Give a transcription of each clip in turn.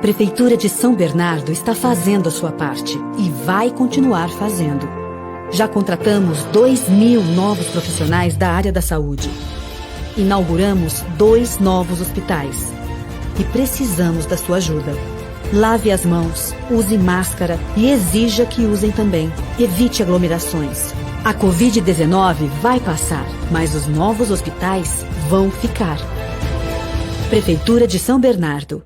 Prefeitura de São Bernardo está fazendo a sua parte e vai continuar fazendo. Já contratamos 2.000 novos profissionais da área da saúde. Inauguramos 2 novos hospitais. E precisamos da sua ajuda. Lave as mãos, use máscara e exija que usem também. Evite aglomerações. A Covid-19 vai passar, mas os novos hospitais vão ficar. Prefeitura de São Bernardo.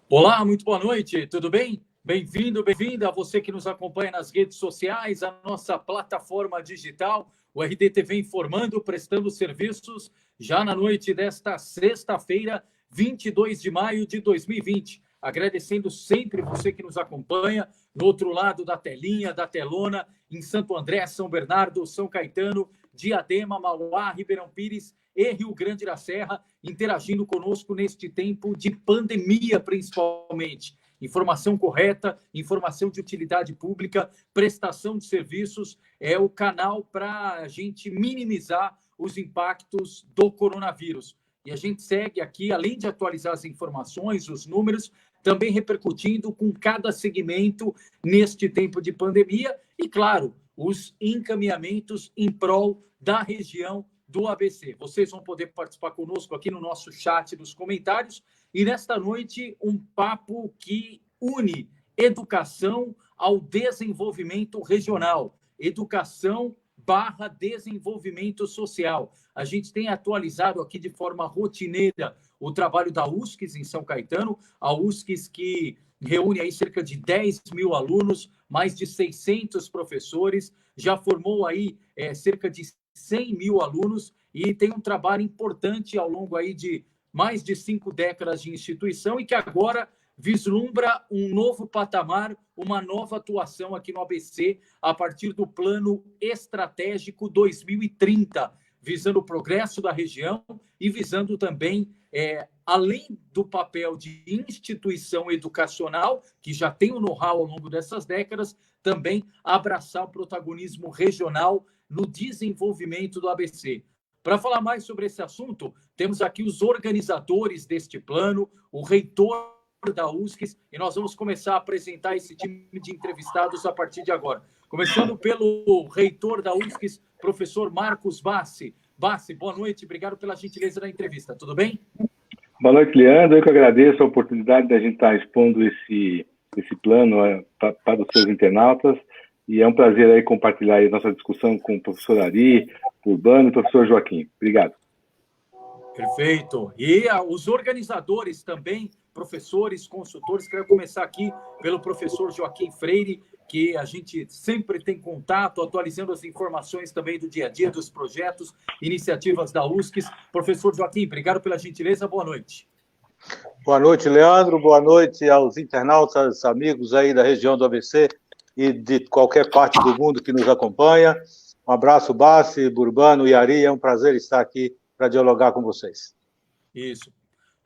Olá, muito boa noite, tudo bem? Bem-vindo, bem-vinda a você que nos acompanha nas redes sociais, a nossa plataforma digital, o RDTV informando, prestando serviços, já na noite desta sexta-feira, 22 de maio de 2020. Agradecendo sempre você que nos acompanha, no outro lado da telinha, da telona, em Santo André, São Bernardo, São Caetano, Diadema, Mauá, Ribeirão Pires e Rio Grande da Serra, interagindo conosco neste tempo de pandemia, principalmente. Informação correta, informação de utilidade pública, prestação de serviços é o canal para a gente minimizar os impactos do coronavírus. E a gente segue aqui, além de atualizar as informações, os números, também repercutindo com cada segmento neste tempo de pandemia e, claro, os encaminhamentos em prol da região do ABC. Vocês vão poder participar conosco aqui no nosso chat dos comentários. E nesta noite, um papo que une educação ao desenvolvimento regional. Educação / desenvolvimento social. A gente tem atualizado aqui de forma rotineira o trabalho da USCS em São Caetano, a USCS que reúne aí cerca de 10.000 alunos, mais de 600 professores, já formou aí cerca de 100.000 alunos e tem um trabalho importante ao longo aí de mais de 5 décadas de instituição e que agora vislumbra um novo patamar, uma nova atuação aqui no ABC a partir do Plano Estratégico 2030, visando o progresso da região e visando também, além do papel de instituição educacional, que já tem o know-how ao longo dessas décadas, também abraçar o protagonismo regional no desenvolvimento do ABC. Para falar mais sobre esse assunto, temos aqui os organizadores deste plano, o reitor da USCS, e nós vamos começar a apresentar esse time de entrevistados a partir de agora. Começando pelo reitor da USCS, professor Marcos Bassi. Bassi, boa noite, obrigado pela gentileza da entrevista, tudo bem? Boa noite, Leandro, eu que agradeço a oportunidade da gente estar expondo esse plano para os seus internautas, e é um prazer aí compartilhar aí nossa discussão com o professor Ari, Urbano e o professor Joaquim. Obrigado. Perfeito. E os organizadores também, professores, consultores, quero começar aqui pelo professor Joaquim Freire, que a gente sempre tem contato, atualizando as informações também do dia a dia, dos projetos, iniciativas da USCS. Professor Joaquim, obrigado pela gentileza, boa noite. Boa noite, Leandro, boa noite aos internautas, amigos aí da região do ABC e de qualquer parte do mundo que nos acompanha. Um abraço, Bassi, Burbano e Ari, é um prazer estar aqui para dialogar com vocês. Isso.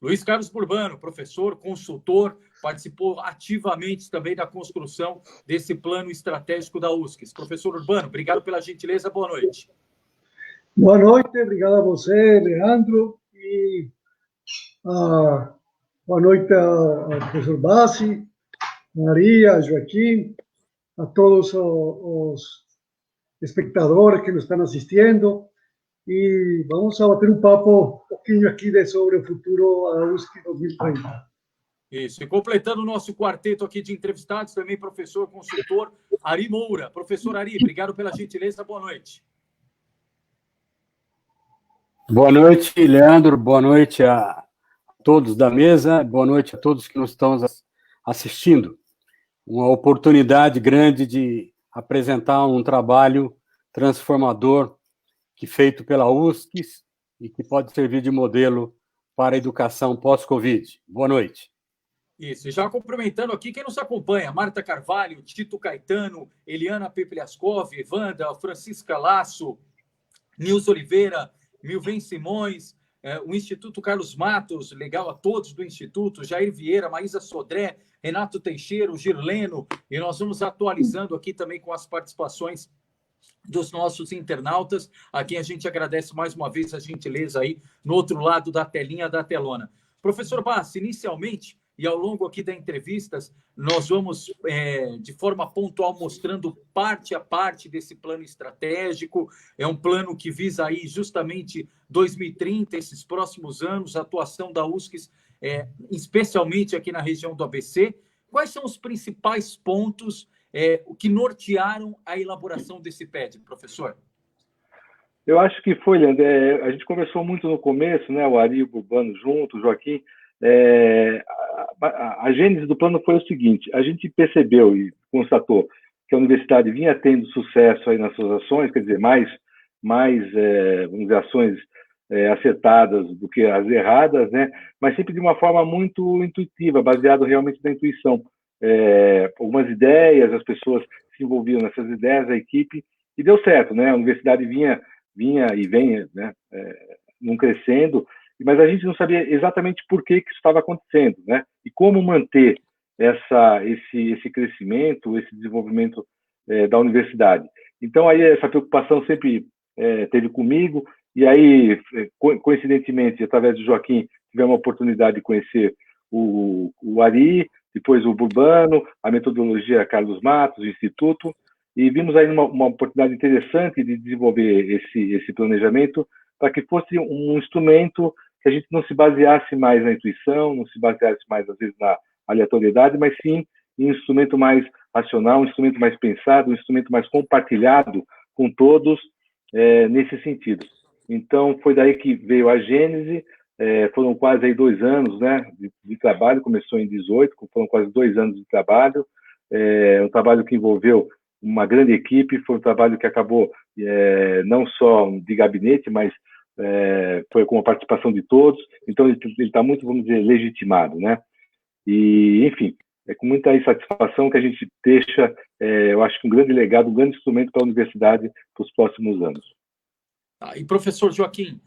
Luiz Carlos Burbano, professor, consultor, participou ativamente também da construção desse plano estratégico da USCS. Professor Urbano, obrigado pela gentileza, boa noite. Boa noite, obrigado a você, Leandro, e boa noite ao professor Bassi, Maria, Joaquim, a todos os espectadores que nos estão assistindo, e vamos a bater um papo pouquinho aqui sobre o futuro da USCS 2030. Isso, e completando o nosso quarteto aqui de entrevistados, também professor, consultor, Ari Moura. Professor Ari, obrigado pela gentileza, boa noite. Boa noite, Leandro, boa noite a todos da mesa, boa noite a todos que nos estão assistindo. Uma oportunidade grande de apresentar um trabalho transformador feito pela USCS e que pode servir de modelo para a educação pós-Covid. Boa noite. Isso, e já cumprimentando aqui quem nos acompanha, Marta Carvalho, Tito Caetano, Eliana Pepliascov, Wanda, Francisca Lasso, Nils Oliveira, Milven Simões, o Instituto Carlos Matos, legal a todos do Instituto, Jair Vieira, Maísa Sodré, Renato Teixeira, o Girleno, e nós vamos atualizando aqui também com as participações dos nossos internautas, a quem a gente agradece mais uma vez a gentileza aí no outro lado da telinha, da telona. Professor Bassi, inicialmente, e ao longo aqui da entrevistas, nós vamos, de forma pontual, mostrando parte a parte desse plano estratégico. É um plano que visa aí justamente 2030, esses próximos anos, a atuação da USCS, especialmente aqui na região do ABC. Quais são os principais pontos que nortearam a elaboração desse PED, professor? Eu acho que foi, Leandro, a gente conversou muito no começo, né, o Ari e o Urbano junto, o Joaquim. A gênese do plano foi o seguinte: a gente percebeu e constatou que a universidade vinha tendo sucesso aí nas suas ações, quer dizer, mais vamos dizer, ações acertadas do que as erradas, né? Mas sempre de uma forma muito intuitiva, baseado realmente na intuição. Algumas ideias, as pessoas se envolviam nessas ideias, a equipe, e deu certo, né? A universidade vinha e vem, né, num crescendo, mas a gente não sabia exatamente por que isso estava acontecendo, né? E como manter esse crescimento, esse desenvolvimento da universidade. Então, aí essa preocupação sempre teve comigo, e aí, coincidentemente, através do Joaquim, tivemos a oportunidade de conhecer o Ari, depois o Urbano, a metodologia Carlos Matos, o Instituto, e vimos aí uma oportunidade interessante de desenvolver esse planejamento para que fosse um instrumento que a gente não se baseasse mais na intuição, não se baseasse mais, às vezes, na aleatoriedade, mas sim em um instrumento mais racional, um instrumento mais pensado, um instrumento mais compartilhado com todos nesse sentido. Então, foi daí que veio a gênese. Foram quase aí 2 anos, né, de trabalho. Começou em 2018, foram quase 2 anos de trabalho. Um trabalho que envolveu uma grande equipe, foi um trabalho que acabou não só de gabinete, mas foi com a participação de todos. Então, ele está muito, vamos dizer, legitimado, né? E, enfim, é com muita insatisfação que a gente deixa, eu acho que um grande legado, um grande instrumento para a universidade para os próximos anos. E, professor Joaquim,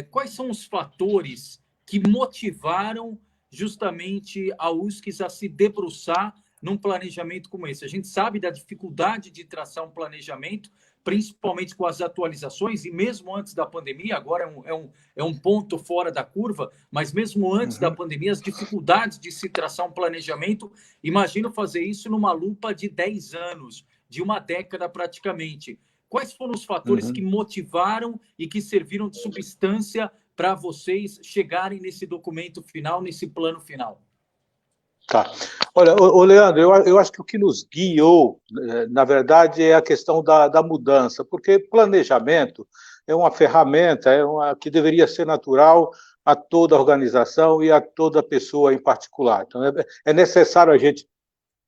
quais são os fatores que motivaram justamente a USCS a se debruçar num planejamento como esse? A gente sabe da dificuldade de traçar um planejamento, principalmente com as atualizações, e mesmo antes da pandemia, agora é um ponto fora da curva, mas mesmo antes da pandemia, as dificuldades de se traçar um planejamento, imagino fazer isso numa lupa de 10 anos, de uma década praticamente. Quais foram os fatores que motivaram e que serviram de substância para vocês chegarem nesse documento final, nesse plano final? Tá. Olha, Leandro, eu acho que o que nos guiou, na verdade, é a questão da mudança, porque planejamento é uma ferramenta que deveria ser natural a toda a organização e a toda pessoa em particular. Então, é necessário a gente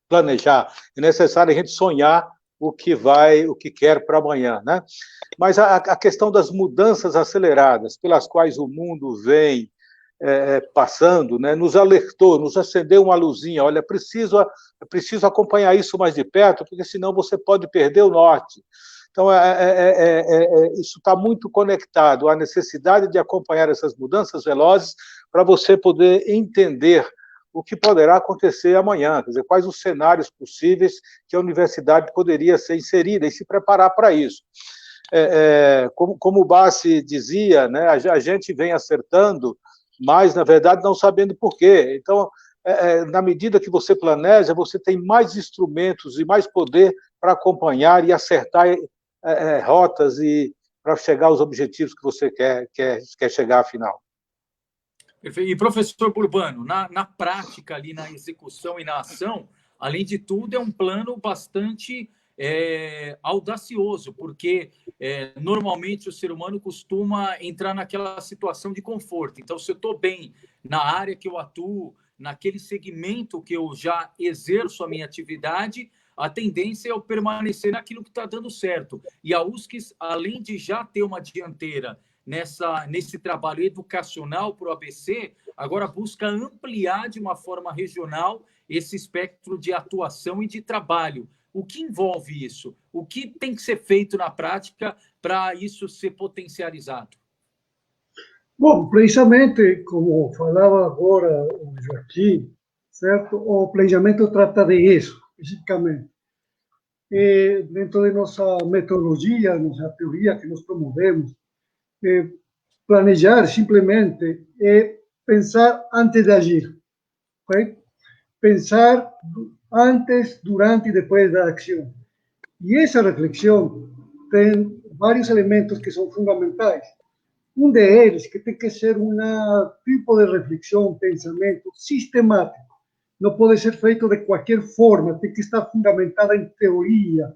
planejar, é necessário a gente sonhar o que quer para amanhã, né? Mas a questão das mudanças aceleradas pelas quais o mundo vem passando, né, nos alertou, nos acendeu uma luzinha. Olha, preciso acompanhar isso mais de perto, porque senão você pode perder o norte. Então, isso está muito conectado à necessidade de acompanhar essas mudanças velozes para você poder entender o que poderá acontecer amanhã, quer dizer, quais os cenários possíveis que a universidade poderia ser inserida e se preparar para isso. Como o Bassi dizia, né, a gente vem acertando, mas, na verdade, não sabendo por quê. Então, na medida que você planeja, você tem mais instrumentos e mais poder para acompanhar e acertar rotas e para chegar aos objetivos que você quer chegar, afinal. Perfeito. E, professor Urbano, na prática, ali na execução e na ação, além de tudo, é um plano bastante audacioso, porque normalmente o ser humano costuma entrar naquela situação de conforto. Então, se eu estou bem na área que eu atuo, naquele segmento que eu já exerço a minha atividade, a tendência é eu permanecer naquilo que está dando certo. E a USCS, além de já ter uma dianteira nesse trabalho educacional para o ABC, agora busca ampliar de uma forma regional esse espectro de atuação e de trabalho. O que envolve isso? O que tem que ser feito na prática para isso ser potencializado? Bom, precisamente como falava agora o Joaquim, certo? O planejamento trata de isso, especificamente. Dentro de nossa metodologia, nossa teoria que nós promovemos, planejar simplesmente é pensar antes de agir, ok? Pensar antes, durante e depois da ação. E essa reflexão tem vários elementos que são fundamentais. Um deles que tem que ser um tipo de reflexão, pensamento sistemático. Não pode ser feito de qualquer forma, tem que estar fundamentada em teoria.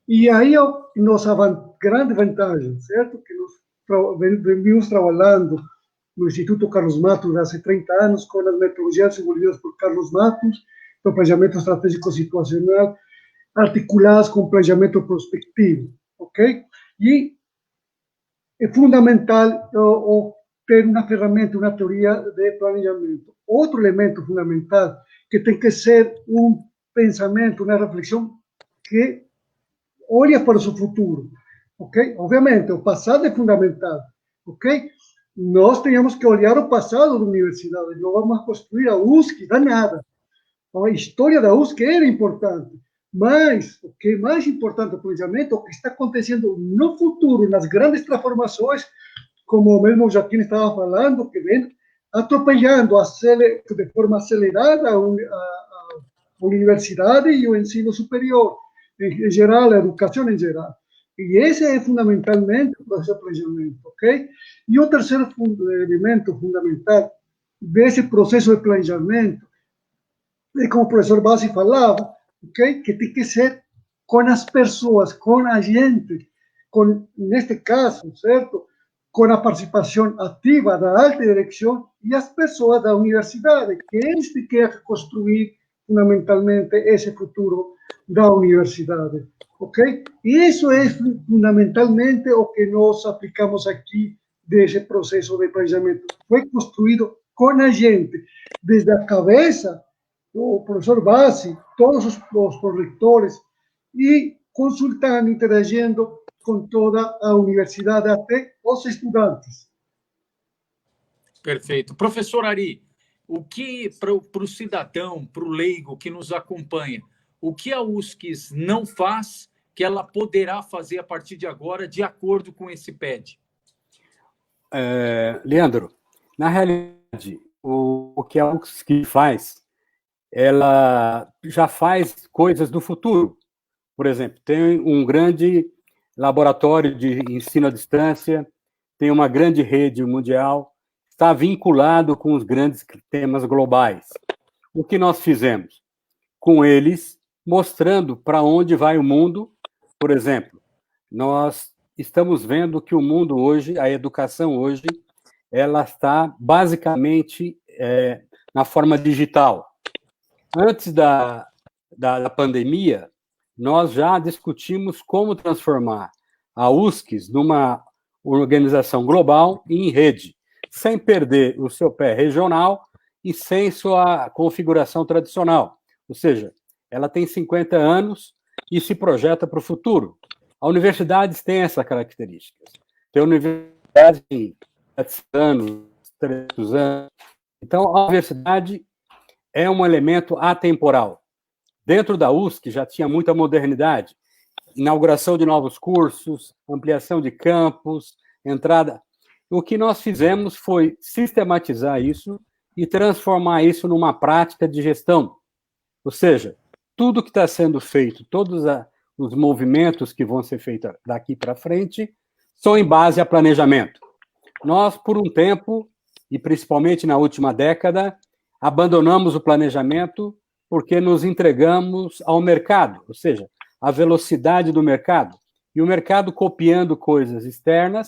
E aí nossa grande vantagem, certo? Que nós vimos trabalhando no Instituto Carlos Matos há 30 anos, com as metodologias desenvolvidas por Carlos Matos, do planejamento estratégico situacional, articuladas com planejamento prospectivo, ok? E é fundamental ter uma ferramenta, uma teoria de planejamento. Outro elemento fundamental que tem que ser um pensamento, uma reflexão que olha para o seu futuro, ok? Obviamente, o passado é fundamental, ok? Nós temos que olhar o passado da universidade, não vamos construir a USC, dá nada. A história da USC era importante, mas o que é mais importante do planejamento é o que está acontecendo no futuro, nas grandes transformações, como o mesmo Joaquim estava falando, que vem atropelando de forma acelerada a universidade e o ensino superior, em geral, a educação em geral. E esse é fundamentalmente o processo de planejamento, ok? E o terceiro elemento fundamental desse processo de planejamento é, como o professor Bassi falava, okay? Que tem que ser com as pessoas, com a gente, neste caso, certo? Com a participação ativa da alta direção e as pessoas da universidade, que eles têm que construir fundamentalmente esse futuro da universidade, ok? E isso é fundamentalmente o que nós aplicamos aqui desse processo de planejamento. Foi construído com a gente, desde a cabeça, o professor Bassi, todos os proretores, e consultando, interagindo com toda a universidade, até os estudantes. Perfeito. Professor Ari, o que, para o cidadão, para o leigo que nos acompanha, o que a USCIS não faz que ela poderá fazer a partir de agora, de acordo com esse PED? Leandro, na realidade, o que a USCIS faz, ela já faz coisas do futuro. Por exemplo, tem um grande laboratório de ensino à distância, tem uma grande rede mundial, está vinculado com os grandes temas globais. O que nós fizemos? Com eles, mostrando para onde vai o mundo. Por exemplo, nós estamos vendo que o mundo hoje, a educação hoje, ela está basicamente na forma digital. Antes da pandemia, nós já discutimos como transformar a USCIS numa organização global e em rede, sem perder o seu pé regional e sem sua configuração tradicional. Ou seja, ela tem 50 anos e se projeta para o futuro. As universidades têm essa característica. Tem universidade de 7 anos, 300 anos. Então, a universidade é um elemento atemporal. Dentro da USC já tinha muita modernidade, inauguração de novos cursos, ampliação de campus, entrada. O que nós fizemos foi sistematizar isso e transformar isso numa prática de gestão. Ou seja, tudo que está sendo feito, todos os movimentos que vão ser feitos daqui para frente, são em base a planejamento. Nós, por um tempo, e principalmente na última década, abandonamos o planejamento porque nos entregamos ao mercado, ou seja, à velocidade do mercado. E o mercado copiando coisas externas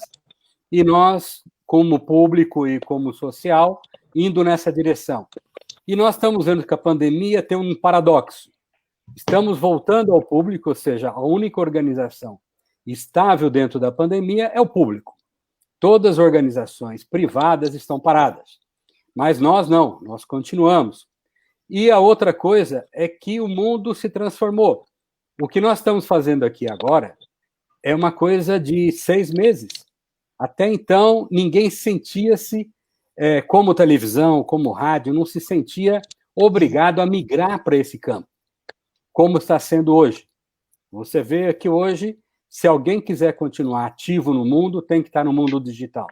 e nós, como público e como social, indo nessa direção. E nós estamos vendo que a pandemia tem um paradoxo. Estamos voltando ao público, ou seja, a única organização estável dentro da pandemia é o público. Todas as organizações privadas estão paradas. Mas nós não, nós continuamos. E a outra coisa é que o mundo se transformou. O que nós estamos fazendo aqui agora é uma coisa de 6 meses. Até então, ninguém sentia-se, como televisão, como rádio, não se sentia obrigado a migrar para esse campo, como está sendo hoje. Você vê que hoje, se alguém quiser continuar ativo no mundo, tem que estar no mundo digital,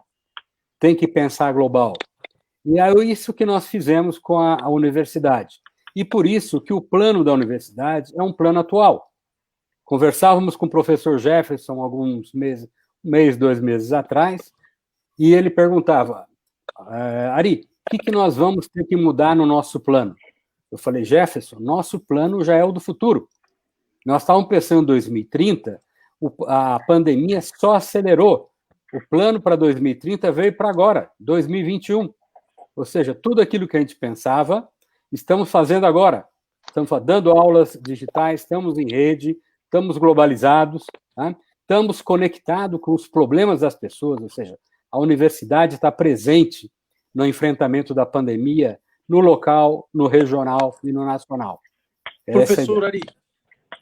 tem que pensar global. E é isso que nós fizemos com a universidade. E por isso que o plano da universidade é um plano atual. Conversávamos com o professor Jefferson alguns meses, 2 meses atrás, e ele perguntava, Ari, o que nós vamos ter que mudar no nosso plano? Eu falei, Jefferson, nosso plano já é o do futuro. Nós estávamos pensando em 2030, a pandemia só acelerou. O plano para 2030 veio para agora, 2021. Ou seja, tudo aquilo que a gente pensava, estamos fazendo agora. Estamos dando aulas digitais, estamos em rede, estamos globalizados, tá? Estamos conectados com os problemas das pessoas, ou seja, a universidade está presente no enfrentamento da pandemia, no local, no regional e no nacional. Professor Ari,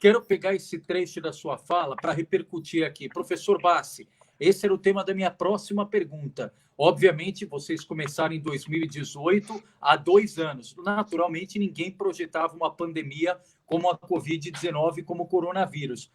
quero pegar esse trecho da sua fala para repercutir aqui. Professor Bassi, esse era o tema da minha próxima pergunta. Obviamente, vocês começaram em 2018, há 2 anos. Naturalmente, ninguém projetava uma pandemia como a Covid-19, como o coronavírus.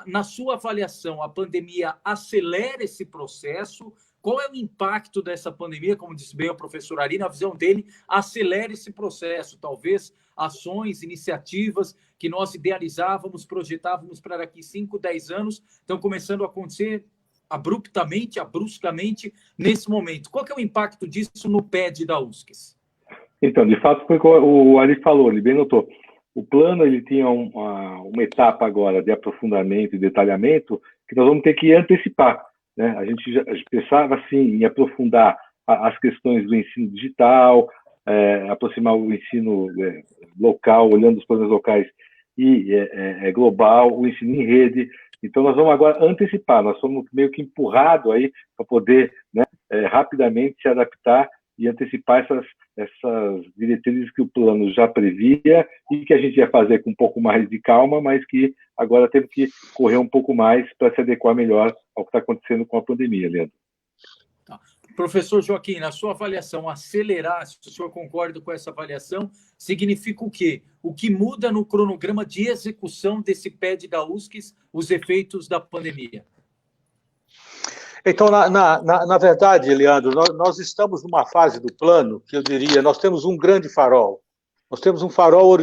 Na sua avaliação, a pandemia acelera esse processo? Qual é o impacto dessa pandemia? Como disse bem o professor Ari, na visão dele, acelera esse processo. Talvez ações, iniciativas que nós idealizávamos, projetávamos para daqui 5, 10 anos, estão começando a acontecer abruptamente, bruscamente, nesse momento. Qual que é o impacto disso no PED da USCS? Então, de fato, foi como o Ari falou, ele bem notou. O plano ele tinha uma etapa agora de aprofundamento e detalhamento que nós vamos ter que antecipar, né? A gente já pensava, assim, em aprofundar as questões do ensino digital, aproximar o ensino local, olhando os problemas locais, e global, o ensino em rede. Então, nós vamos agora antecipar, nós somos meio que empurrados aí para poder, né, rapidamente se adaptar e antecipar essas diretrizes que o plano já previa e que a gente ia fazer com um pouco mais de calma, mas que agora temos que correr um pouco mais para se adequar melhor ao que está acontecendo com a pandemia, Leandro. Tá. Professor Joaquim, na sua avaliação, acelerar, se o senhor concorda com essa avaliação, significa o quê? O que muda no cronograma de execução desse PED da USCS, os efeitos da pandemia? Então, na verdade, Leandro, nós estamos numa fase do plano que eu diria, nós temos um grande farol. Nós temos um farol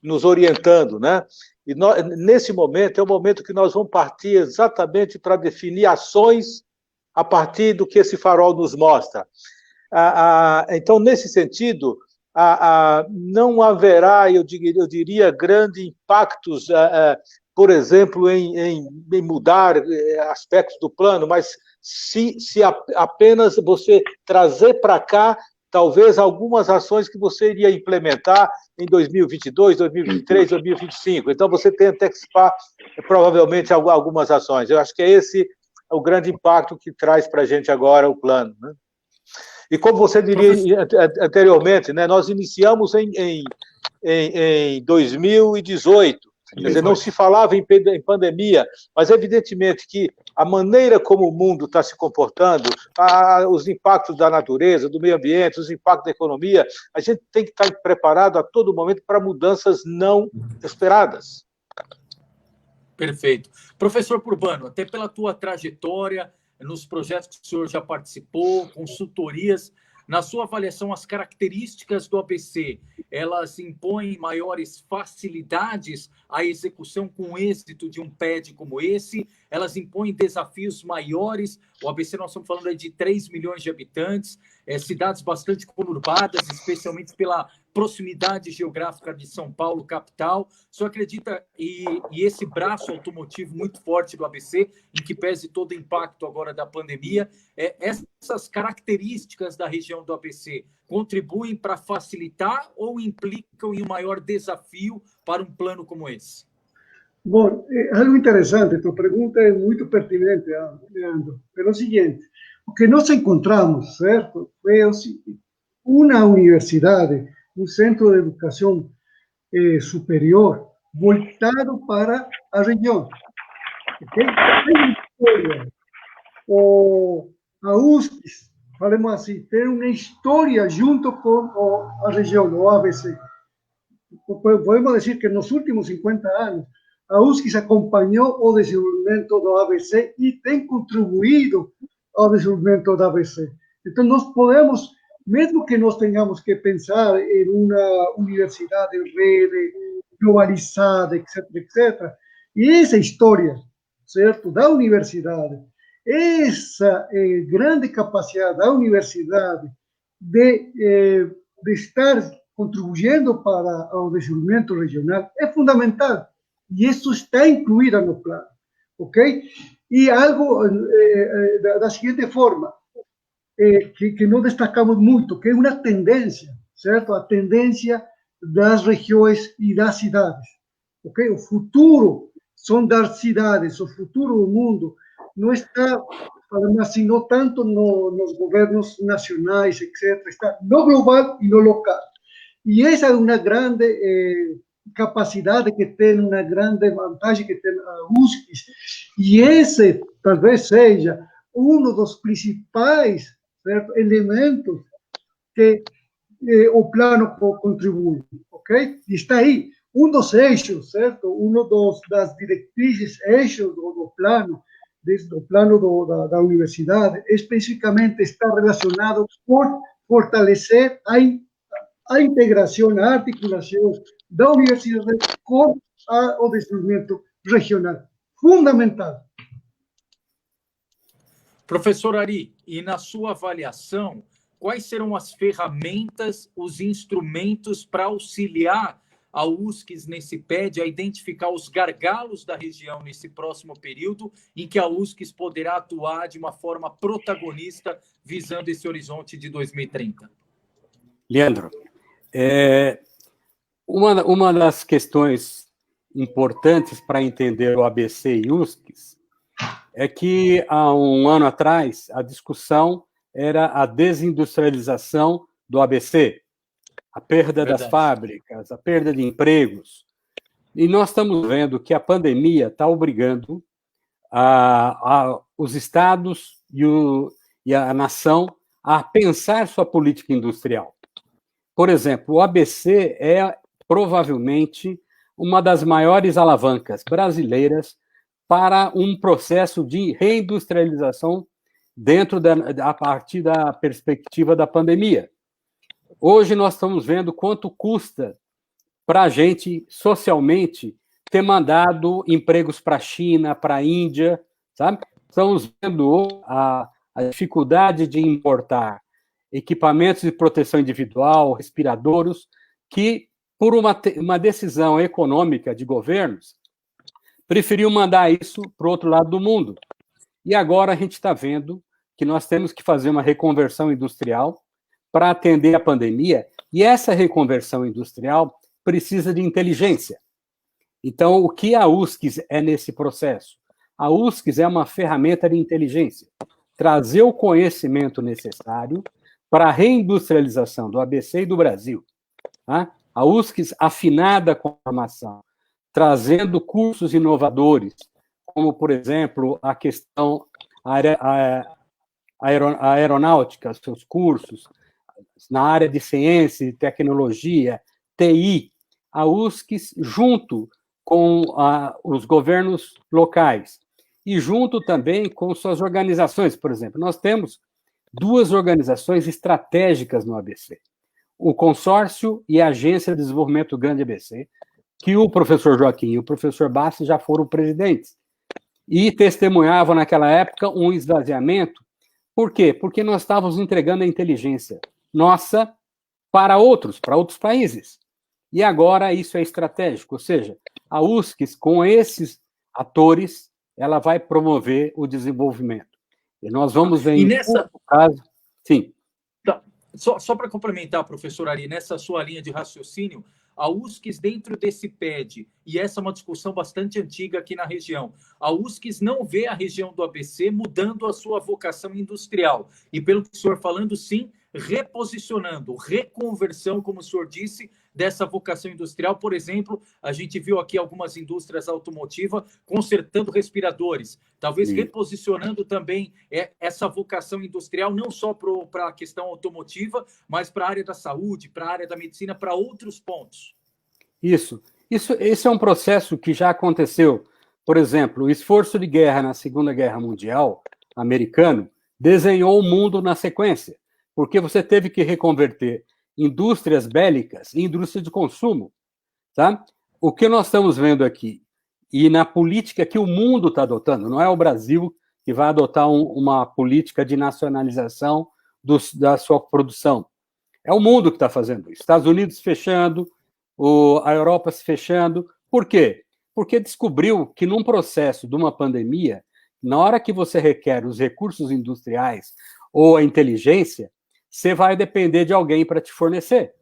nos orientando, né? E nesse momento, é o momento que nós vamos partir exatamente para definir ações a partir do que esse farol nos mostra. Então, nesse sentido, não haverá, eu diria, grandes impactos, por exemplo, em mudar aspectos do plano, mas se apenas você trazer para cá, talvez, algumas ações que você iria implementar em 2022, 2023, 2025. Então, você tem que antecipar, provavelmente, algumas ações. Eu acho que é esse o grande impacto que traz para a gente agora o plano, né? E como você diria anteriormente, né, nós iniciamos em 2018, quer dizer, não se falava em pandemia, mas evidentemente que a maneira como o mundo está se comportando, os impactos da natureza, do meio ambiente, os impactos da economia, a gente tem que estar preparado a todo momento para mudanças não esperadas. Perfeito. Professor Urbano, até pela tua trajetória, nos projetos que o senhor já participou, consultorias, na sua avaliação, as características do ABC, elas impõem maiores facilidades à execução com êxito de um PED como esse? Elas impõem desafios maiores? O ABC, nós estamos falando aí de 3 milhões de habitantes, cidades bastante conurbadas, especialmente pela proximidade geográfica de São Paulo, capital. O senhor acredita, e esse braço automotivo muito forte do ABC, em que pese todo o impacto agora da pandemia, essas características da região do ABC contribuem para facilitar ou implicam em um maior desafio para um plano como esse? Bom, algo interessante, tua pergunta é muito pertinente, Leandro, pelo seguinte, o que nós encontramos, certo, foi uma universidade, um centro de educação superior voltado para a região. Okay? A USP, falemos assim, tem uma história junto com a região, o ABC. Podemos dizer que nos últimos 50 anos, a USP acompanhou o desenvolvimento do ABC e tem contribuído ao desenvolvimento do ABC. Então, nós podemos, mesmo que nós tenhamos que pensar em uma universidade em rede, globalizada, etc., etc., e essa história, certo, da universidade, essa grande capacidade da universidade de estar contribuindo para o desenvolvimento regional é fundamental. E isso está incluído no plano, ok? E algo da seguinte forma, que nós destacamos muito, que é uma tendência, certo? A tendência das regiões e das cidades, ok? O futuro são das cidades, o futuro do mundo não está, falando assim, não tanto nos governos nacionais, etc., está no global e no local. E essa é uma grande capacidade que tem, uma grande vantagem que tem a USP, e esse talvez seja um dos principais, certo, elementos que o plano contribui, ok? E está aí, um dos eixos, certo? Das diretrizes, eixos do plano, do plano da universidade, especificamente está relacionado com fortalecer a integração, a articulação da universidade com o desenvolvimento regional. Fundamental. Professor Ari, e na sua avaliação, quais serão as ferramentas, os instrumentos para auxiliar a USCS nesse PED a identificar os gargalos da região nesse próximo período em que a USCS poderá atuar de uma forma protagonista visando esse horizonte de 2030? Leandro, uma das questões importantes para entender o ABC e USCS é que, há um ano atrás, a discussão era a desindustrialização do ABC, a perda das fábricas, a perda de empregos. E nós estamos vendo que a pandemia está obrigando os estados e a nação a pensar sua política industrial. Por exemplo, o ABC é provavelmente uma das maiores alavancas brasileiras para um processo de reindustrialização a partir da perspectiva da pandemia. Hoje nós estamos vendo quanto custa para a gente, socialmente, ter mandado empregos para a China, para a Índia, sabe? Estamos vendo a dificuldade de importar equipamentos de proteção individual, respiradores, que, por uma decisão econômica de governos, preferiu mandar isso para o outro lado do mundo. E agora a gente está vendo que nós temos que fazer uma reconversão industrial para atender a pandemia, e essa reconversão industrial precisa de inteligência. Então, o que a USCS é nesse processo? A USCS é uma ferramenta de inteligência, trazer o conhecimento necessário para a reindustrialização do ABC e do Brasil. Tá? A USCS afinada com a formação, trazendo cursos inovadores, como, por exemplo, a questão aeronáutica, seus cursos, na área de ciência e tecnologia, TI, a USCS, junto com os governos locais e junto também com suas organizações. Por exemplo, nós temos duas organizações estratégicas no ABC, o Consórcio e a Agência de Desenvolvimento Grande ABC, que o professor Joaquim e o professor Bassi já foram presidentes, e testemunhavam naquela época um esvaziamento. Por quê? Porque nós estávamos entregando a inteligência nossa para outros países. E agora isso é estratégico, ou seja, a USCS, com esses atores, ela vai promover o desenvolvimento. E nós vamos ver em curto prazo... Sim. Tá. Só para complementar, professor Ari, nessa sua linha de raciocínio, a USCS dentro desse PED, e essa é uma discussão bastante antiga aqui na região, a USCS não vê a região do ABC mudando a sua vocação industrial. E pelo que o senhor falando, sim, reposicionando, reconversão, como o senhor disse, dessa vocação industrial. Por exemplo, a gente viu aqui algumas indústrias automotivas consertando respiradores, talvez reposicionando também essa vocação industrial, não só para a questão automotiva, mas para a área da saúde, para a área da medicina, para outros pontos. Esse é um processo que já aconteceu. Por exemplo, o esforço de guerra na Segunda Guerra Mundial americano desenhou o mundo na sequência, porque você teve que reconverter indústrias bélicas em indústrias de consumo. Tá? O que nós estamos vendo aqui, e na política que o mundo está adotando, não é o Brasil que vai adotar uma política de nacionalização da sua produção. É o mundo que está fazendo isso. Estados Unidos fechando, a Europa se fechando. Por quê? Porque descobriu que num processo de uma pandemia, na hora que você requer os recursos industriais ou a inteligência, você vai depender de alguém para te fornecer.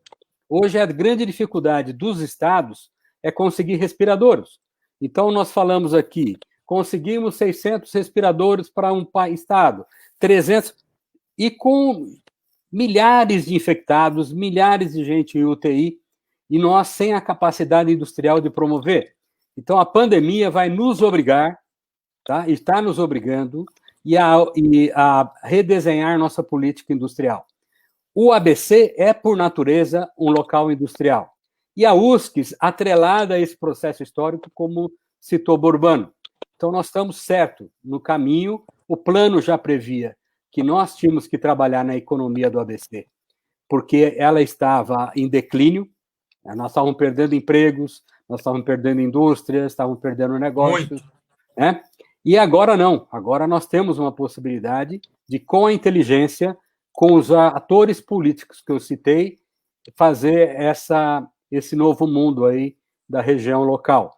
Hoje, a grande dificuldade dos estados é conseguir respiradores. Então, nós falamos aqui, conseguimos 600 respiradores para um estado, 300, e com milhares de infectados, milhares de gente em UTI, e nós sem a capacidade industrial de promover. Então, a pandemia vai nos obrigar, tá? Está nos obrigando, a redesenhar nossa política industrial. O ABC é, por natureza, um local industrial. E a USCS, atrelada a esse processo histórico, como citou Burbano. Então, nós estamos certo no caminho. O plano já previa que nós tínhamos que trabalhar na economia do ABC, porque ela estava em declínio, nós estávamos perdendo empregos, nós estávamos perdendo indústrias, estávamos perdendo negócios. Né? E agora não. Agora nós temos uma possibilidade de, com a inteligência, com os atores políticos que eu citei, fazer esse novo mundo aí da região local.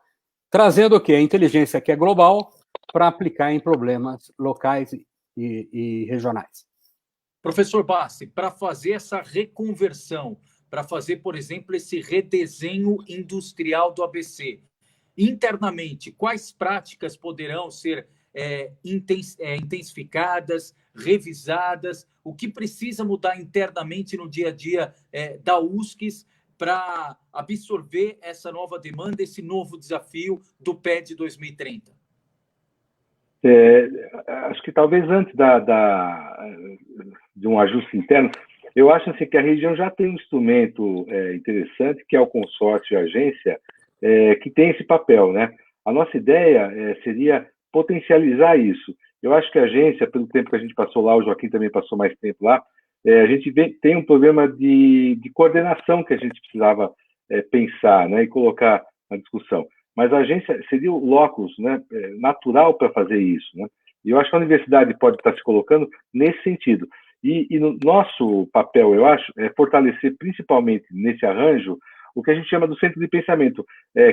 Trazendo o quê? A inteligência que é global para aplicar em problemas locais e regionais. Professor Bassi, para fazer essa reconversão, para fazer, por exemplo, esse redesenho industrial do ABC, internamente, quais práticas poderão ser intensificadas, revisadas, o que precisa mudar internamente no dia a dia da USCS para absorver essa nova demanda, esse novo desafio do PED 2030? Acho que talvez antes de um ajuste interno, eu acho assim, que a região já tem um instrumento interessante, que é o consórcio e a agência, que tem esse papel, né? A nossa ideia seria potencializar isso. Eu acho que a agência, pelo tempo que a gente passou lá, o Joaquim também passou mais tempo lá, a gente tem um problema de coordenação que a gente precisava pensar, né, e colocar na discussão. Mas a agência seria o locus, né, natural para fazer isso, né? E eu acho que a universidade pode estar se colocando nesse sentido. E no nosso papel, eu acho, é fortalecer principalmente nesse arranjo o que a gente chama do centro de pensamento,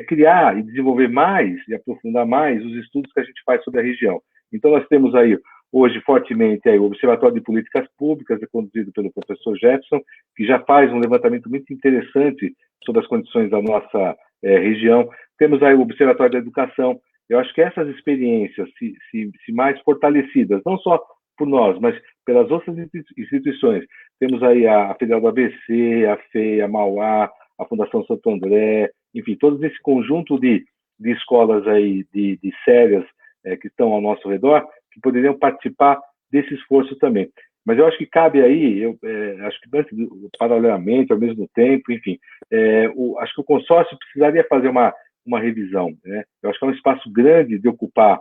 criar e desenvolver mais e aprofundar mais os estudos que a gente faz sobre a região. Então, nós temos aí, hoje, fortemente, o Observatório de Políticas Públicas, conduzido pelo professor Jefferson, que já faz um levantamento muito interessante sobre as condições da nossa região. Temos aí o Observatório da Educação. Eu acho que essas experiências, se mais fortalecidas, não só por nós, mas pelas outras instituições, temos aí a Federal do ABC, a FEI, a Mauá, a Fundação Santo André, enfim, todo esse conjunto de escolas aí, de sérias que estão ao nosso redor, que poderiam participar desse esforço também. Mas eu acho que cabe aí, acho que paralelamente, ao mesmo tempo, enfim, acho que o consórcio precisaria fazer uma revisão, né? Eu acho que é um espaço grande de ocupar,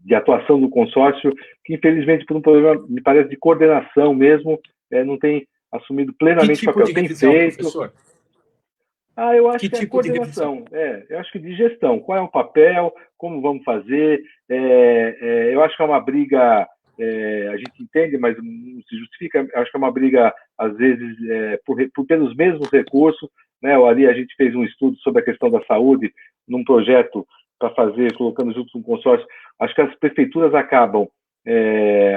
de atuação do consórcio, que infelizmente por um problema, me parece, de coordenação mesmo, não tem assumido plenamente o papel. Tem feito. Professor? Eu acho que é coordenação. Eu acho que de gestão. Qual é o papel? Como vamos fazer? Eu acho que é uma briga, a gente entende, mas não se justifica. Eu acho que é uma briga, às vezes, pelos mesmos recursos, né? Ali a gente fez um estudo sobre a questão da saúde, num projeto para fazer, colocando junto com o consórcio. Acho que as prefeituras acabam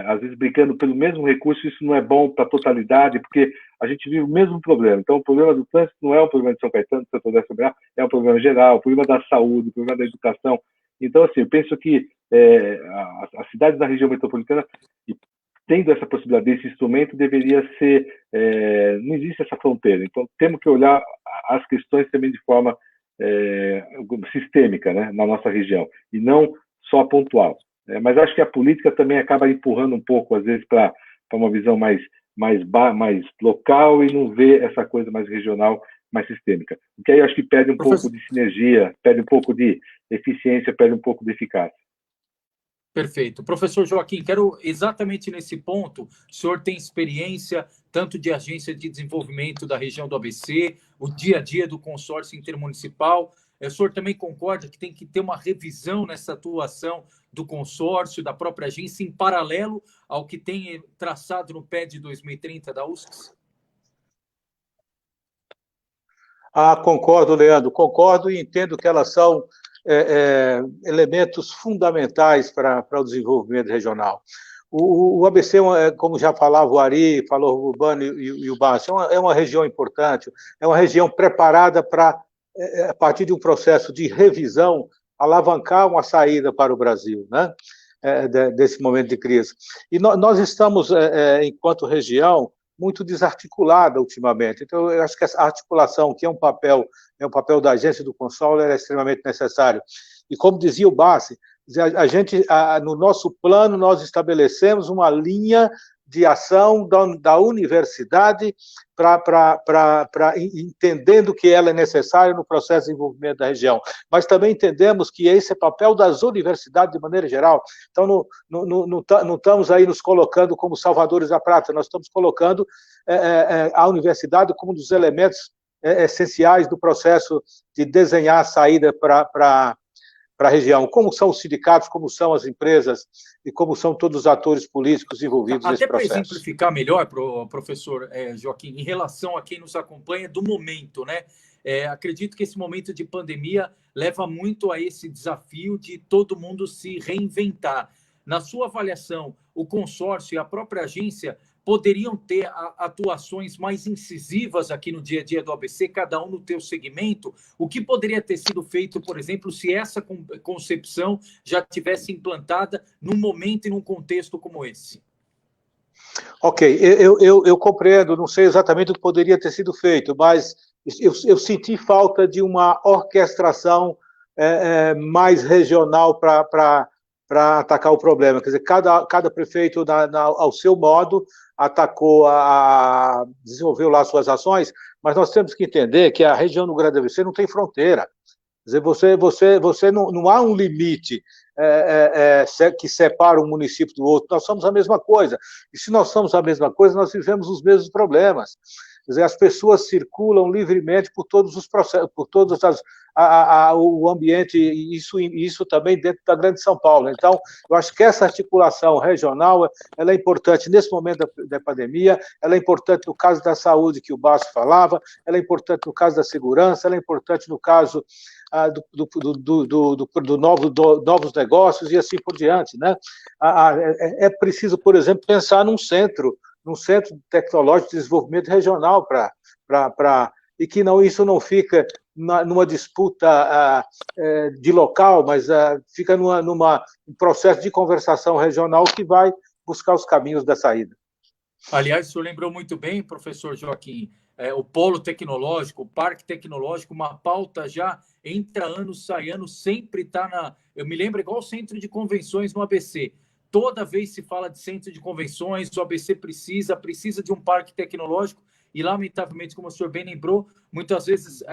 às vezes brincando pelo mesmo recurso, isso não é bom para a totalidade, porque a gente vive o mesmo problema. Então, o problema do trânsito não é um problema de São Caetano, de Santo André, é um problema geral, o problema da saúde, o problema da educação. Então, assim, eu penso que as cidades da região metropolitana, tendo essa possibilidade desse instrumento, deveria ser... não existe essa fronteira. Então, temos que olhar as questões também de forma sistêmica, né, na nossa região, e não só pontual. Mas acho que a política também acaba empurrando um pouco, às vezes, para uma visão mais local e não vê essa coisa mais regional, mais sistêmica. Porque aí acho que perde um pouco de sinergia, perde um pouco de eficiência, perde um pouco de eficácia. Perfeito. Professor Joaquim, quero exatamente nesse ponto, o senhor tem experiência tanto de agência de desenvolvimento da região do ABC, o dia a dia do consórcio intermunicipal. O senhor também concorda que tem que ter uma revisão nessa atuação do consórcio, da própria agência, em paralelo ao que tem traçado no PED 2030 da USCS? Concordo, Leandro, concordo e entendo que elas são elementos fundamentais para o desenvolvimento regional. O ABC, como já falava o Ari, falou o Urbano e o Bassi, é uma região importante, é uma região preparada para, a partir de um processo de revisão, alavancar uma saída para o Brasil, né? Desse momento de crise. E nós estamos, enquanto região, muito desarticulada ultimamente. Então, eu acho que essa articulação, que é um papel da agência do consórcio, é extremamente necessário. E como dizia o Bassi, a gente, no nosso plano, nós estabelecemos uma linha de ação da universidade entendendo que ela é necessária no processo de desenvolvimento da região. Mas também entendemos que esse é papel das universidades de maneira geral. Então, não estamos aí nos colocando como salvadores da prata, nós estamos colocando a universidade como um dos elementos essenciais do processo de desenhar a saída para a região, como são os sindicatos, como são as empresas e como são todos os atores políticos envolvidos nesse processo. Até para exemplificar melhor, professor Joaquim, em relação a quem nos acompanha do momento, né? Acredito que esse momento de pandemia leva muito a esse desafio de todo mundo se reinventar. Na sua avaliação, o consórcio e a própria agência poderiam ter atuações mais incisivas aqui no dia a dia do ABC, cada um no seu segmento? O que poderia ter sido feito, por exemplo, se essa concepção já tivesse implantada num momento e num contexto como esse? Ok, eu compreendo, não sei exatamente o que poderia ter sido feito, mas eu senti falta de uma orquestração mais regional para atacar o problema. Quer dizer, cada prefeito, ao seu modo, desenvolveu lá suas ações, mas nós temos que entender que a região do Grande ABC não tem fronteira. Quer dizer, você não há um limite que separa um município do outro. Nós somos a mesma coisa. E se nós somos a mesma coisa, nós vivemos os mesmos problemas. Quer dizer, as pessoas circulam livremente por todos os processos, por todos o ambiente, e isso também dentro da Grande São Paulo. Então, eu acho que essa articulação regional ela é importante nesse momento da pandemia, ela é importante no caso da saúde, que o Bassi falava, ela é importante no caso da segurança, ela é importante no caso novos negócios e assim por diante, né? É preciso, por exemplo, pensar num centro tecnológico de desenvolvimento regional e que isso não fica numa disputa de local, mas fica num processo de conversação regional que vai buscar os caminhos da saída. Aliás, o senhor lembrou muito bem, professor Joaquim, o polo tecnológico, o parque tecnológico, uma pauta já entra ano, sai ano, sempre está Eu me lembro igual o centro de convenções no ABC. Toda vez se fala de centro de convenções, o ABC precisa de um parque tecnológico e, lamentavelmente, como o senhor bem lembrou, muitas vezes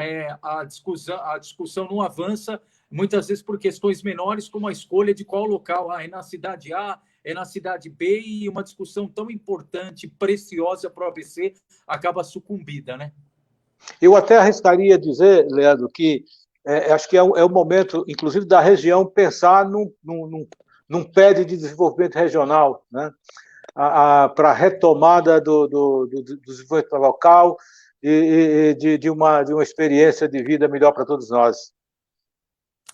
a discussão não avança, muitas vezes por questões menores, como a escolha de qual local. É na cidade A, é na cidade B, e uma discussão tão importante, preciosa para o ABC, acaba sucumbida, né? Eu até arriscaria dizer, Leandro, que acho que é o momento, inclusive, da região pensar num PED de desenvolvimento regional, né? Para a retomada do desenvolvimento local e de uma experiência de vida melhor para todos nós.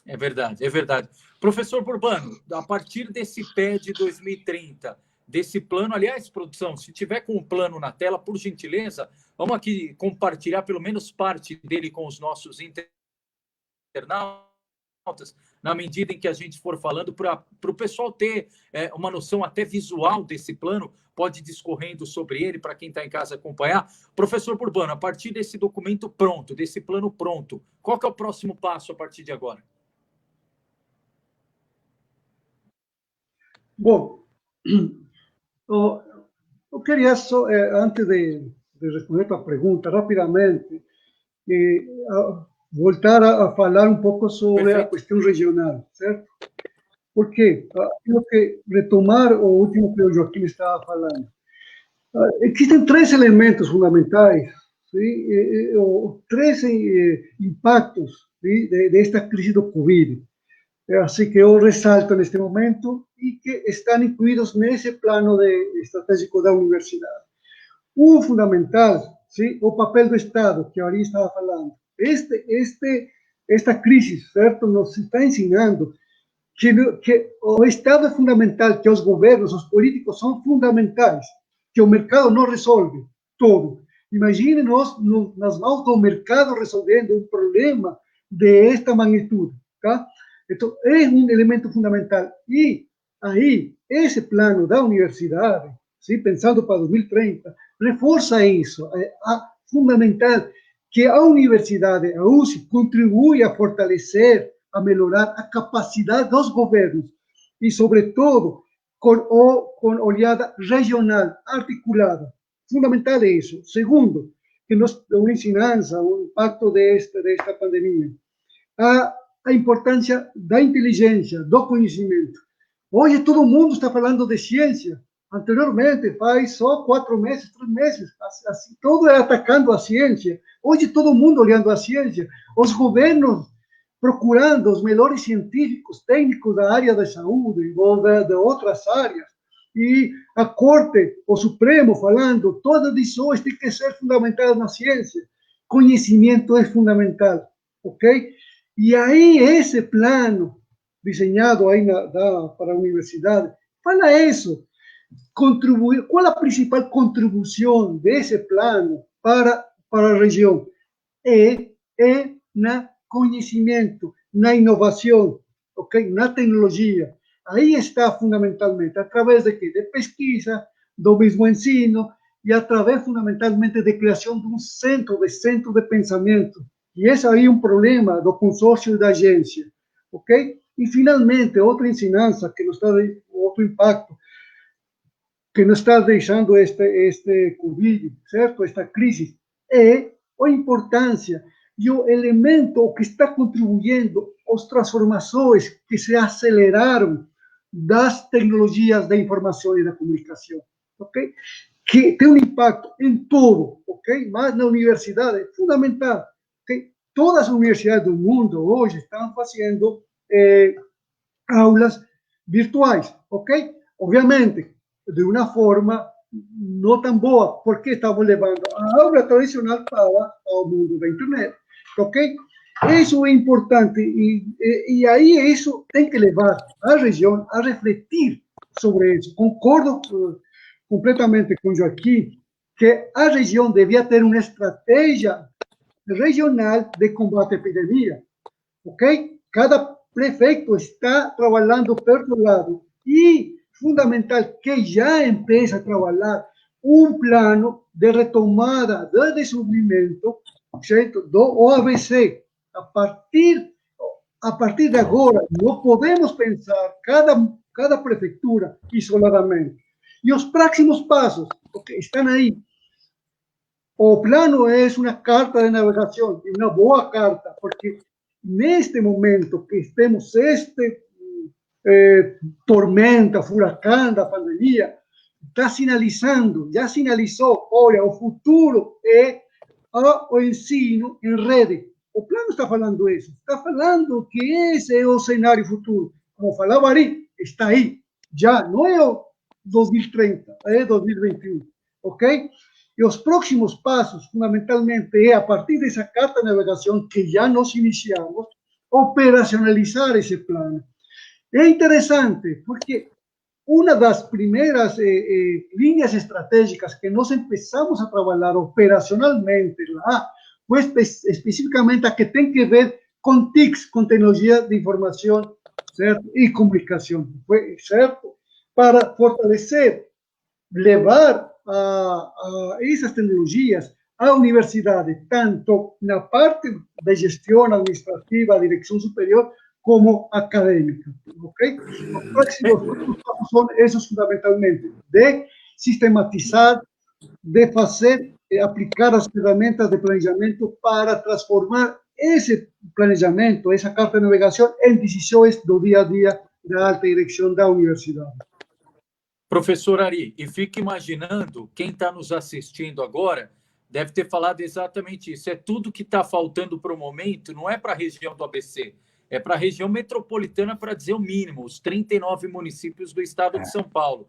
É verdade, é verdade. Professor Burbano, a partir desse PED 2030, desse plano, aliás, produção, se tiver com o plano na tela, por gentileza, vamos aqui compartilhar pelo menos parte dele com os nossos internautas, na medida em que a gente for falando, para o pessoal ter uma noção até visual desse plano, pode ir discorrendo sobre ele, para quem está em casa acompanhar. Professor Burbano, a partir desse documento pronto, desse plano pronto, qual que é o próximo passo a partir de agora? Bom, eu queria só, antes de responder a pergunta, rapidamente, voltar a falar um pouco sobre Perfeito. A questão regional, certo? Porque tenho que retomar o último que o Joaquim estava falando. Existem três elementos fundamentais, ¿sí? Três impactos, ¿sí? desta crise do Covid. Assim que eu ressalto neste momento e que estão incluídos nesse plano estratégico da universidade. Fundamental, ¿sí? O papel do Estado, que a Ari estava falando. Esta crise, certo, nos está ensinando que o Estado é fundamental, que os governos, os políticos são fundamentais, que o mercado não resolve tudo. Imagine nós nas mãos do mercado resolvendo um problema desta magnitude, tá? Então, é um elemento fundamental. E aí, esse plano da universidade, sim, pensado para 2030, reforça isso. É fundamental que a universidade, a USP, contribui a fortalecer, a melhorar a capacidade dos governos e, sobretudo, com olhada regional, articulada. Fundamental é isso. Segundo, que uma ensinança, um impacto desta pandemia, a importância da inteligência, do conhecimento. Hoje todo mundo está falando de ciência. Anteriormente, faz só 4 meses, 3 meses, assim, todo é atacando a ciência. Hoje todo mundo olhando a ciência. Os governos procurando os melhores científicos, técnicos da área da saúde ou de outras áreas. E a Corte, o Supremo, falando, todas as decisões têm que ser fundamentadas na ciência. Conhecimento é fundamental, ok? E aí, esse plano desenhado aí para a universidade, fala isso. Contribuir, qual a principal contribuição desse plano para a região? É na conhecimento, na inovação, ok? Na tecnologia. Aí está fundamentalmente, através de quê? De pesquisa, do mesmo ensino, e através fundamentalmente de criação de um centro de pensamento. E esse aí é um problema do consórcio e da agência, ok? E, finalmente, outra ensinança, que nos está outro impacto, que nos está deixando este Covid, certo? Esta crise, é a importância e o elemento que está contribuindo às transformações que se aceleraram das tecnologias da informação e da comunicação, ok? Que tem um impacto em tudo, ok? Mas na universidade é fundamental. Okay? Todas as universidades do mundo hoje estão fazendo aulas virtuais, ok? Obviamente, de uma forma não tão boa, porque estamos levando a aula tradicional para o mundo da internet, ok? Isso é importante e aí isso tem que levar a região a refletir sobre isso. Concordo completamente com Joaquim que a região devia ter uma estratégia regional de combate à epidemia, ok? Cada prefeito está trabalhando perto do lado e fundamental que já empiece a trabalhar um plano de retomada do desenvolvimento, certo? Do OABC. A partir de agora, não podemos pensar cada prefeitura isoladamente. E os próximos passos, okay, estão aí. O plano é uma carta de navegação, e uma boa carta, porque neste momento que temos tormenta, furacão da pandemia, está sinalizando, já sinalizou, olha, o futuro é o ensino em rede. O plano está falando isso, está falando que esse é o cenário futuro. Como falava Ari, está aí, já, não é o 2030, é 2021, ok? E os próximos passos, fundamentalmente, é a partir dessa carta de navegação que já nós iniciamos, operacionalizar esse plano. É interessante, porque uma das primeiras linhas estratégicas que nós começamos a trabalhar operacionalmente lá foi especificamente a que tem que ver com TICs, com tecnologia de informação, certo? E comunicação, certo? Para fortalecer, levar essas tecnologias à universidade, tanto na parte da gestão administrativa, direção superior, como acadêmica, ok? Os próximos passos são esses fundamentalmente, de sistematizar, de fazer, aplicar as ferramentas de planejamento para transformar esse planejamento, essa carta de navegação, em decisões do dia a dia da alta direção da universidade. Professor Ari, e fica imaginando, quem está nos assistindo agora deve ter falado exatamente isso. É tudo que está faltando para o momento, não é para a região do ABC, é para a região metropolitana, para dizer o mínimo, os 39 municípios do estado de São Paulo.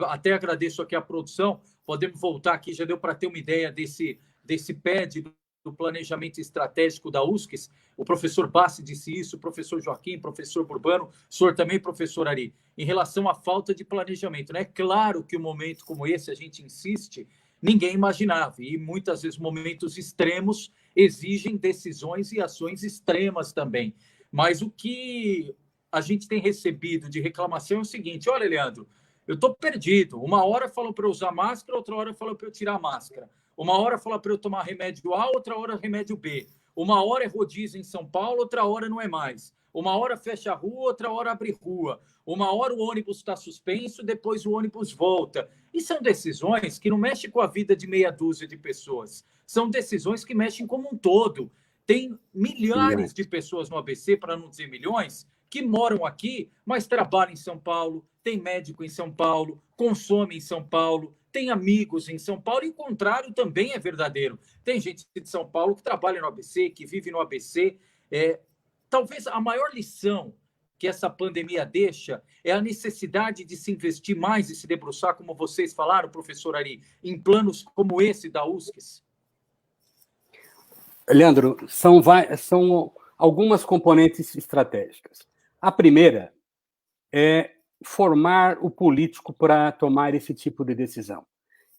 Até agradeço aqui a produção, podemos voltar aqui, já deu para ter uma ideia desse PED do planejamento estratégico da USCS. O professor Bassi disse isso, o professor Joaquim, o professor Burbano, o senhor também, professor Ari, em relação à falta de planejamento. É claro que um momento como esse, a gente insiste, ninguém imaginava, e muitas vezes momentos extremos exigem decisões e ações extremas também. Mas o que a gente tem recebido de reclamação é o seguinte: olha, Leandro, eu estou perdido. Uma hora falam para eu usar máscara, outra hora falam para eu tirar a máscara. Uma hora falam para eu tomar remédio A, outra hora remédio B. Uma hora é rodízio em São Paulo, outra hora não é mais. Uma hora fecha a rua, outra hora abre rua. Uma hora o ônibus está suspenso, depois o ônibus volta. E são decisões que não mexem com a vida de meia dúzia de pessoas. São decisões que mexem como um todo. Tem milhares de pessoas no ABC, para não dizer milhões, que moram aqui, mas trabalham em São Paulo, tem médico em São Paulo, consome em São Paulo, tem amigos em São Paulo, e o contrário também é verdadeiro. Tem gente de São Paulo que trabalha no ABC, que vive no ABC. Talvez a maior lição que essa pandemia deixa é a necessidade de se investir mais e se debruçar, como vocês falaram, professor Ari, em planos como esse da USCS. Leandro, são algumas componentes estratégicas. A primeira é formar o político para tomar esse tipo de decisão.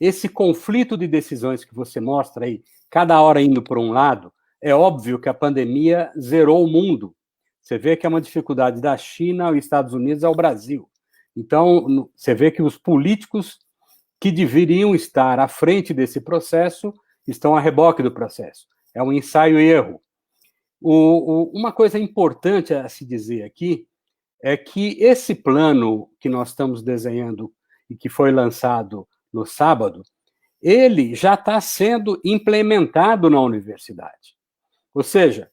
Esse conflito de decisões que você mostra aí, cada hora indo por um lado, é óbvio que a pandemia zerou o mundo. Você vê que é uma dificuldade da China aos Estados Unidos ao Brasil. Então, você vê que os políticos que deveriam estar à frente desse processo estão a reboque do processo. É um ensaio e erro. Uma coisa importante a se dizer aqui é que esse plano que nós estamos desenhando e que foi lançado no sábado, ele já está sendo implementado na universidade. Ou seja,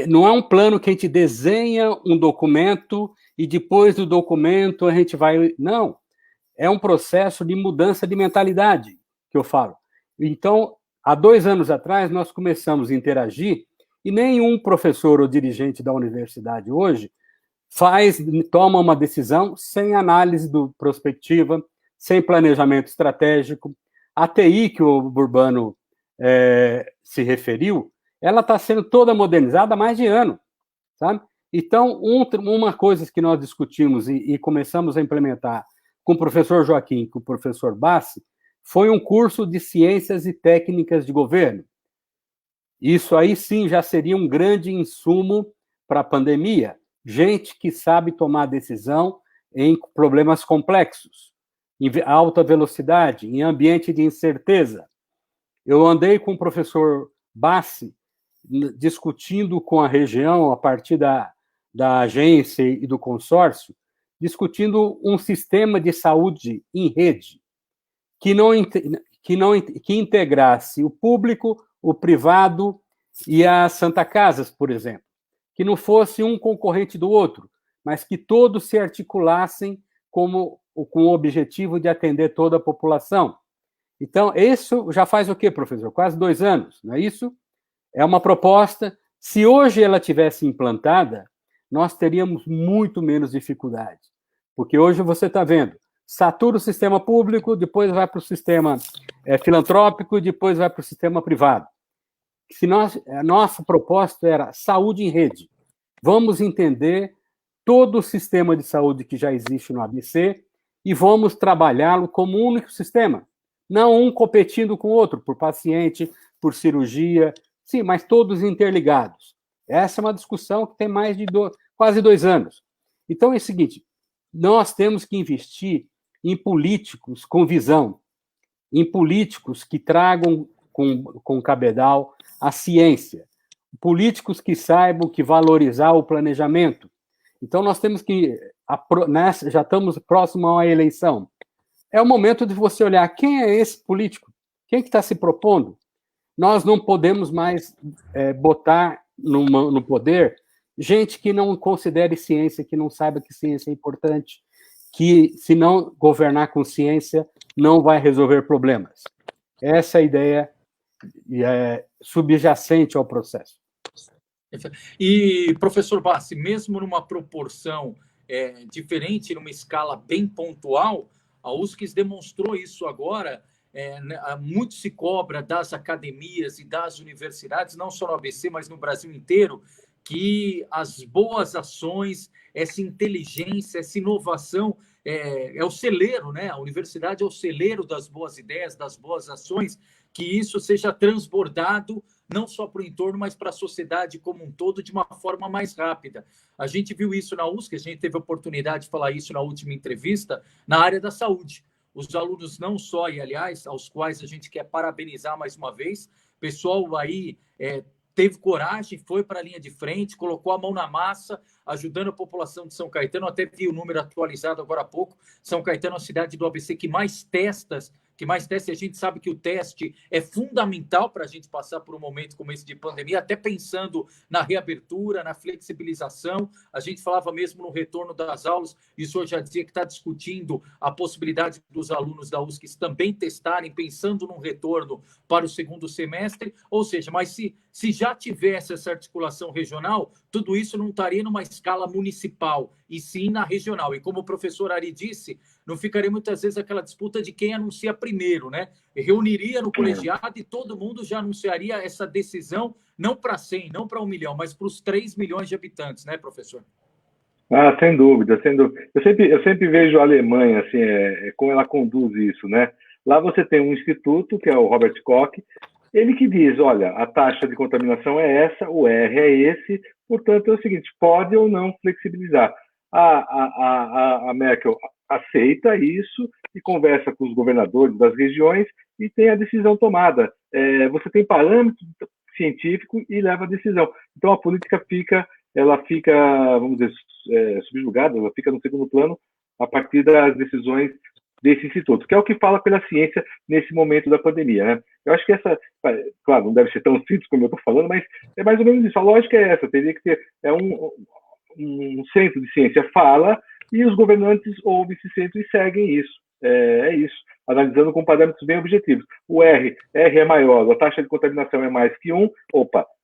não é um plano que a gente desenha um documento e depois do documento a gente vai... Não, é um processo de mudança de mentalidade que eu falo. Então, há 2 anos atrás, nós começamos a interagir e nenhum professor ou dirigente da universidade hoje toma uma decisão sem análise prospectiva, sem planejamento estratégico. A TI, que o Burbano se referiu, ela está sendo toda modernizada há mais de ano, sabe? Então, uma coisa que nós discutimos e começamos a implementar com o professor Joaquim e com o professor Bassi foi um curso de ciências e técnicas de governo. Isso aí sim já seria um grande insumo para a pandemia. Gente que sabe tomar decisão em problemas complexos, em alta velocidade, em ambiente de incerteza. Eu andei com o professor Bassi discutindo com a região, a partir da agência e do consórcio, discutindo um sistema de saúde em rede que integrasse o público, o privado e as Santa Casas, por exemplo. Que não fosse um concorrente do outro, mas que todos se articulassem com o objetivo de atender toda a população. Então, isso já faz o quê, professor? Quase 2 anos, não é isso? É uma proposta. Se hoje ela tivesse implantada, nós teríamos muito menos dificuldade. Porque hoje você está vendo, satura o sistema público, depois vai para o sistema filantrópico, depois vai para o sistema privado. A nossa proposta era saúde em rede. Vamos entender todo o sistema de saúde que já existe no ABC e vamos trabalhá-lo como um único sistema, não um competindo com o outro, por paciente, por cirurgia, sim, mas todos interligados. Essa é uma discussão que tem mais de quase 2 anos. Então é o seguinte, nós temos que investir em políticos com visão, em políticos que tragam com cabedal a ciência, políticos que saibam que valorizar o planejamento. Então nós temos que, já estamos próximo a uma eleição, é o momento de você olhar quem é esse político, quem que está se propondo. Nós não podemos mais botar no poder gente que não considere ciência, que não saiba que ciência é importante, que se não governar com ciência, não vai resolver problemas. Essa é a ideia subjacente ao processo. E, professor Bassi, mesmo numa proporção diferente, numa escala bem pontual, a USCS demonstrou isso agora. Muito se cobra das academias e das universidades, não só no ABC, mas no Brasil inteiro, que as boas ações, essa inteligência, essa inovação é o celeiro, né? A universidade é o celeiro das boas ideias, das boas ações, que isso seja transbordado não só para o entorno, mas para a sociedade como um todo, de uma forma mais rápida. A gente viu isso na USC, a gente teve a oportunidade de falar isso na última entrevista, na área da saúde. Os alunos não só, e aliás, aos quais a gente quer parabenizar mais uma vez, o pessoal aí teve coragem, foi para a linha de frente, colocou a mão na massa, ajudando a população de São Caetano. Até vi o número atualizado agora há pouco. São Caetano é a cidade do ABC que mais testa, e a gente sabe que o teste é fundamental para a gente passar por um momento como esse de pandemia, até pensando na reabertura, na flexibilização. A gente falava mesmo no retorno das aulas, e o senhor já dizia que está discutindo a possibilidade dos alunos da USCS também testarem, pensando num retorno para o segundo semestre. Ou seja, mas se já tivesse essa articulação regional, tudo isso não estaria numa escala municipal, e sim na regional. E como o professor Ari disse, não ficaria muitas vezes aquela disputa de quem anuncia primeiro, né? Reuniria no colegiado e todo mundo já anunciaria essa decisão, não para 100, não para 1 milhão, mas para os 3 milhões de habitantes, né, professor? Sem dúvida, sem dúvida. Eu sempre vejo a Alemanha, assim, como ela conduz isso, né? Lá você tem um instituto, que é o Robert Koch, ele que diz, olha, a taxa de contaminação é essa, o R é esse, portanto é o seguinte, pode ou não flexibilizar. A Merkel aceita isso e conversa com os governadores das regiões e tem a decisão tomada. Você tem parâmetro científico e leva a decisão. Então a política fica, vamos dizer, subjugada, ela fica no segundo plano a partir das decisões desse instituto, que é o que fala pela ciência nesse momento da pandemia, né? Eu acho que claro, não deve ser tão simples como eu estou falando, mas é mais ou menos isso. A lógica é essa, teria que ter um centro de ciência fala e os governantes ouvem esse centro e seguem isso. É isso, analisando com parâmetros bem objetivos. O R é maior, a taxa de contaminação é mais que 1,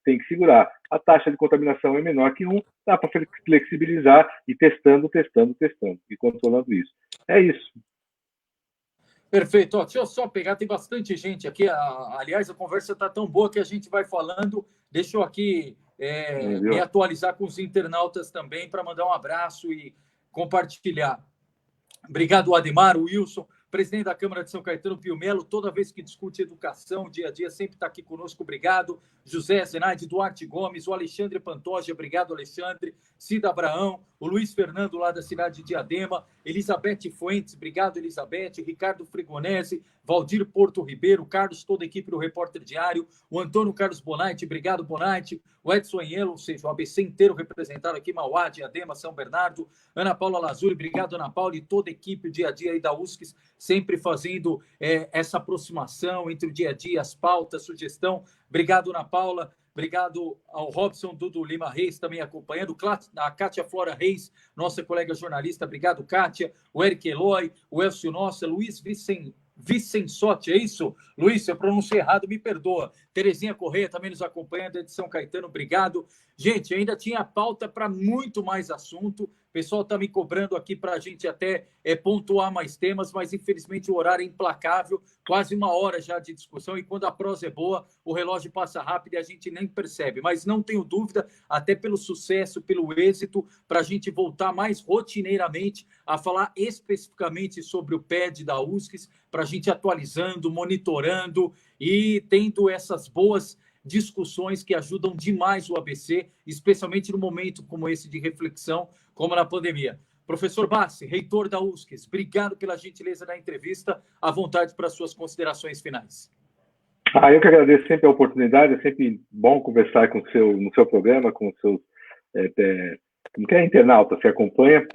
tem que segurar. A taxa de contaminação é menor que 1, dá para flexibilizar e testando e controlando isso. É isso. Perfeito. Deixa eu só pegar, tem bastante gente aqui. Aliás, a conversa está tão boa que a gente vai falando. Deixa eu aqui me atualizar com os internautas também para mandar um abraço e compartilhar. Obrigado, Ademar, Wilson, presidente da Câmara de São Caetano, Pio Melo, toda vez que discute educação, dia a dia, sempre está aqui conosco, obrigado. José Zenaide, Duarte Gomes, o Alexandre Pantoja, obrigado, Alexandre. Cida Abraão, o Luiz Fernando, lá da cidade de Diadema, Elizabeth Fuentes, obrigado, Elizabeth, Ricardo Frigonese, Valdir Porto Ribeiro, Carlos, toda a equipe do Repórter Diário, o Antônio Carlos Bonatti, obrigado, Bonatti, o Edson Enhelo, ou seja, o ABC inteiro representado aqui, Mauá, Diadema, São Bernardo, Ana Paula Lazuri, obrigado, Ana Paula, e toda a equipe, o dia a dia aí da USCS, sempre fazendo essa aproximação entre o dia a dia, as pautas, sugestão. Obrigado, Ana Paula. Obrigado ao Robson Dudu Lima Reis, também acompanhando. A Kátia Flora Reis, nossa colega jornalista. Obrigado, Kátia. O Eric Eloy, o Elcio Nossa, Luiz Vicensotti, é isso? Luiz, se eu pronunciei errado, me perdoa. Terezinha Correia também nos acompanhando, de São Caetano, obrigado. Gente, ainda tinha pauta para muito mais assunto. pessoal está me cobrando aqui para a gente até pontuar mais temas, mas infelizmente o horário é implacável, quase 1 hora já de discussão, e quando a prosa é boa, o relógio passa rápido e a gente nem percebe. Mas não tenho dúvida, até pelo sucesso, pelo êxito, para a gente voltar mais rotineiramente a falar especificamente sobre o PED da USCS, para a gente atualizando, monitorando e tendo essas boas discussões que ajudam demais o ABC, especialmente no momento como esse de reflexão, como na pandemia. Professor Bassi, reitor da USCS, obrigado pela gentileza da entrevista, à vontade para suas considerações finais. Eu que agradeço sempre a oportunidade, é sempre bom conversar no seu programa, com os seus internautas que acompanha.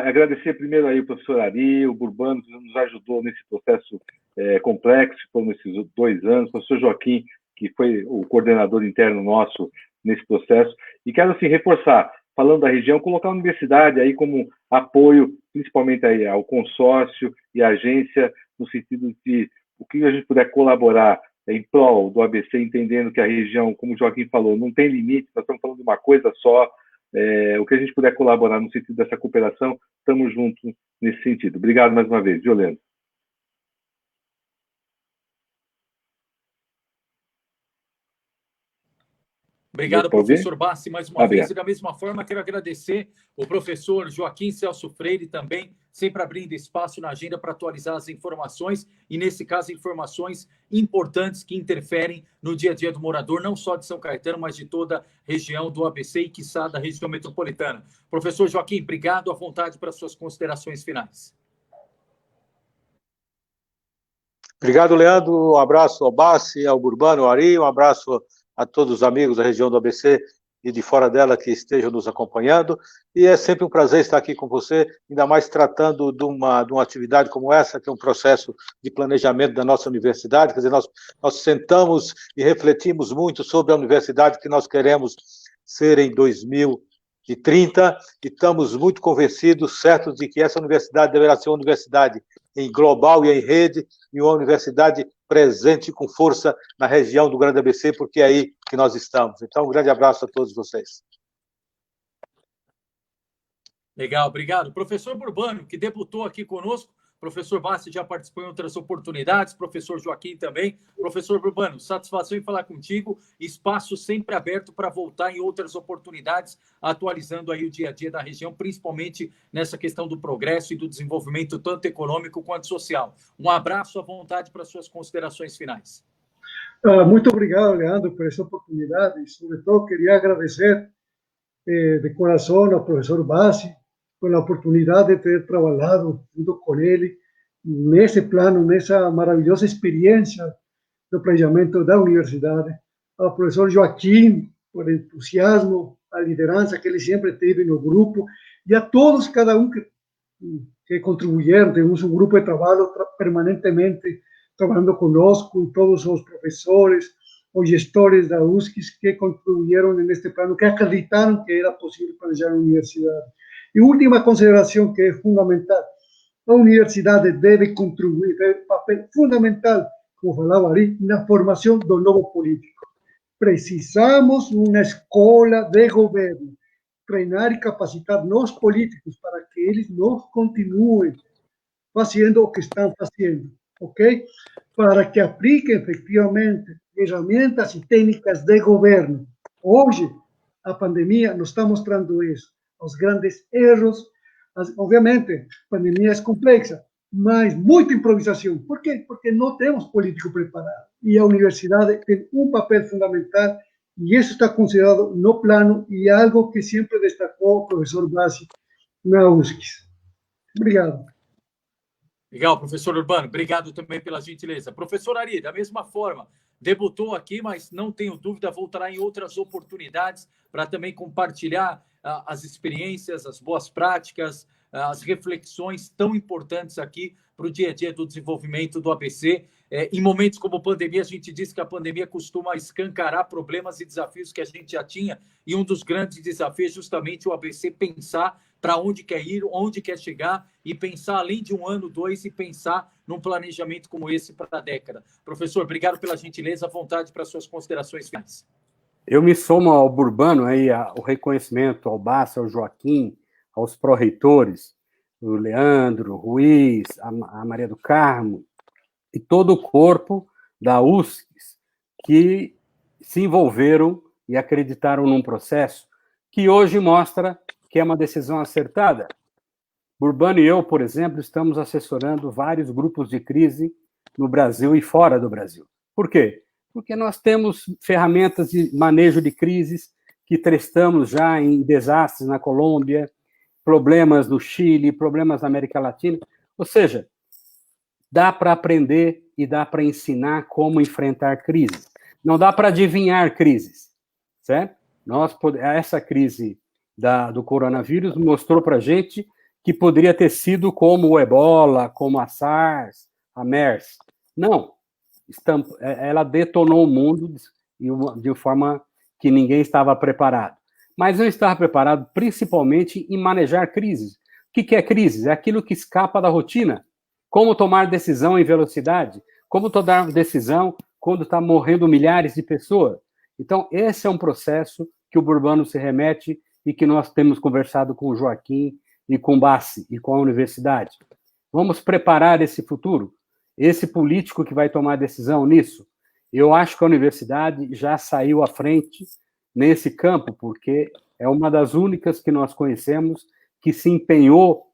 Agradecer primeiro aí o professor Ari, o Burbano, que nos ajudou nesse processo complexo, foram esses 2 anos, o professor Joaquim, que foi o coordenador interno nosso nesse processo, e quero assim, reforçar, falando da região, colocar a universidade aí como apoio, principalmente aí ao consórcio e à agência, no sentido de o que a gente puder colaborar em prol do ABC, entendendo que a região, como o Joaquim falou, não tem limite, nós estamos falando de uma coisa só, o que a gente puder colaborar no sentido dessa cooperação, estamos juntos nesse sentido. Obrigado mais uma vez, Violento. Obrigado, professor Bassi, mais uma vez. E da mesma forma, quero agradecer o professor Joaquim Celso Freire também, sempre abrindo espaço na agenda para atualizar as informações, e nesse caso, informações importantes que interferem no dia a dia do morador, não só de São Caetano, mas de toda a região do ABC e, quiçá, da região metropolitana. Professor Joaquim, obrigado, à vontade para suas considerações finais. Obrigado, Leandro. Um abraço ao Bassi, ao Burbano, ao Ari, um abraço a todos os amigos da região do ABC e de fora dela que estejam nos acompanhando, e é sempre um prazer estar aqui com você, ainda mais tratando de uma atividade como essa, que é um processo de planejamento da nossa universidade. Quer dizer, nós sentamos e refletimos muito sobre a universidade que nós queremos ser em 2030, e estamos muito convencidos, certos de que essa universidade deverá ser uma universidade em global e em rede, e uma universidade presente com força na região do Grande ABC, porque é aí que nós estamos. Então, um grande abraço a todos vocês. Legal, obrigado. Professor Burbano, que debutou aqui conosco, professor Bassi já participou em outras oportunidades, professor Joaquim também. Professor Burbano, satisfação em falar contigo, espaço sempre aberto para voltar em outras oportunidades, atualizando aí o dia a dia da região, principalmente nessa questão do progresso e do desenvolvimento tanto econômico quanto social. Um abraço à vontade para suas considerações finais. Muito obrigado, Leandro, por essa oportunidade, e sobretudo queria agradecer de coração ao professor Bassi por a oportunidade de ter trabalhado junto com ele nesse plano, nessa maravilhosa experiência do planejamento da universidade, ao professor Joaquim por entusiasmo, a liderança que ele sempre teve no grupo, e a todos, cada um que contribuíram. Temos um grupo de trabalho permanentemente trabalhando conosco, e todos os professores, os gestores da USCS que contribuíram neste plano, que acreditaram que era possível planejar a universidade. E última consideração que é fundamental: a universidade deve contribuir, tem um papel fundamental, como falava ali, na formação do novo político. Precisamos uma escola de governo, treinar e capacitar nós políticos para que eles não continuem fazendo o que estão fazendo, ok? Para que apliquem efetivamente ferramentas e técnicas de governo. Hoje, a pandemia nos está mostrando isso. Os grandes erros, obviamente, a pandemia é complexa, mas muita improvisação. Por quê? Porque não temos político preparado. E a universidade tem um papel fundamental, e isso está considerado no plano, e algo que sempre destacou o professor Bassi na USCS. Obrigado. Legal, professor Urbano, obrigado também pela gentileza. Professor Ari, da mesma forma, debutou aqui, mas não tenho dúvida, voltará em outras oportunidades para também compartilhar as experiências, as boas práticas, as reflexões tão importantes aqui para o dia a dia do desenvolvimento do ABC. Em momentos como a pandemia, a gente diz que a pandemia costuma escancarar problemas e desafios que a gente já tinha, e um dos grandes desafios é justamente o ABC pensar para onde quer ir, onde quer chegar, e pensar além de 1 ano, 2, e pensar num planejamento como esse para a década. Professor, obrigado pela gentileza, à vontade para suas considerações finais. Eu me somo ao Burbano, aí, o reconhecimento ao Bassi, ao Joaquim, aos pró-reitores, o Leandro, o Ruiz, a Maria do Carmo, e todo o corpo da USCS, que se envolveram e acreditaram num processo que hoje mostra que é uma decisão acertada. Urbano e eu, por exemplo, estamos assessorando vários grupos de crise no Brasil e fora do Brasil. Por quê? Porque nós temos ferramentas de manejo de crises que testamos já em desastres na Colômbia, problemas no Chile, problemas na América Latina. Ou seja, dá para aprender e dá para ensinar como enfrentar crises. Não dá para adivinhar crises, certo? Essa crise do coronavírus mostrou para a gente que poderia ter sido como o Ebola, como a SARS, a MERS. Não, ela detonou o mundo de forma que ninguém estava preparado. Mas não estava preparado principalmente em manejar crises. O que é crise? É aquilo que escapa da rotina. Como tomar decisão em velocidade, como tomar decisão quando está morrendo milhares de pessoas. Então, esse é um processo que o Burbano se remete e que nós temos conversado com o Joaquim e com o Bassi e com a universidade. Vamos preparar esse futuro, esse político que vai tomar decisão nisso. Eu acho que a universidade já saiu à frente nesse campo, porque é uma das únicas que nós conhecemos que se empenhou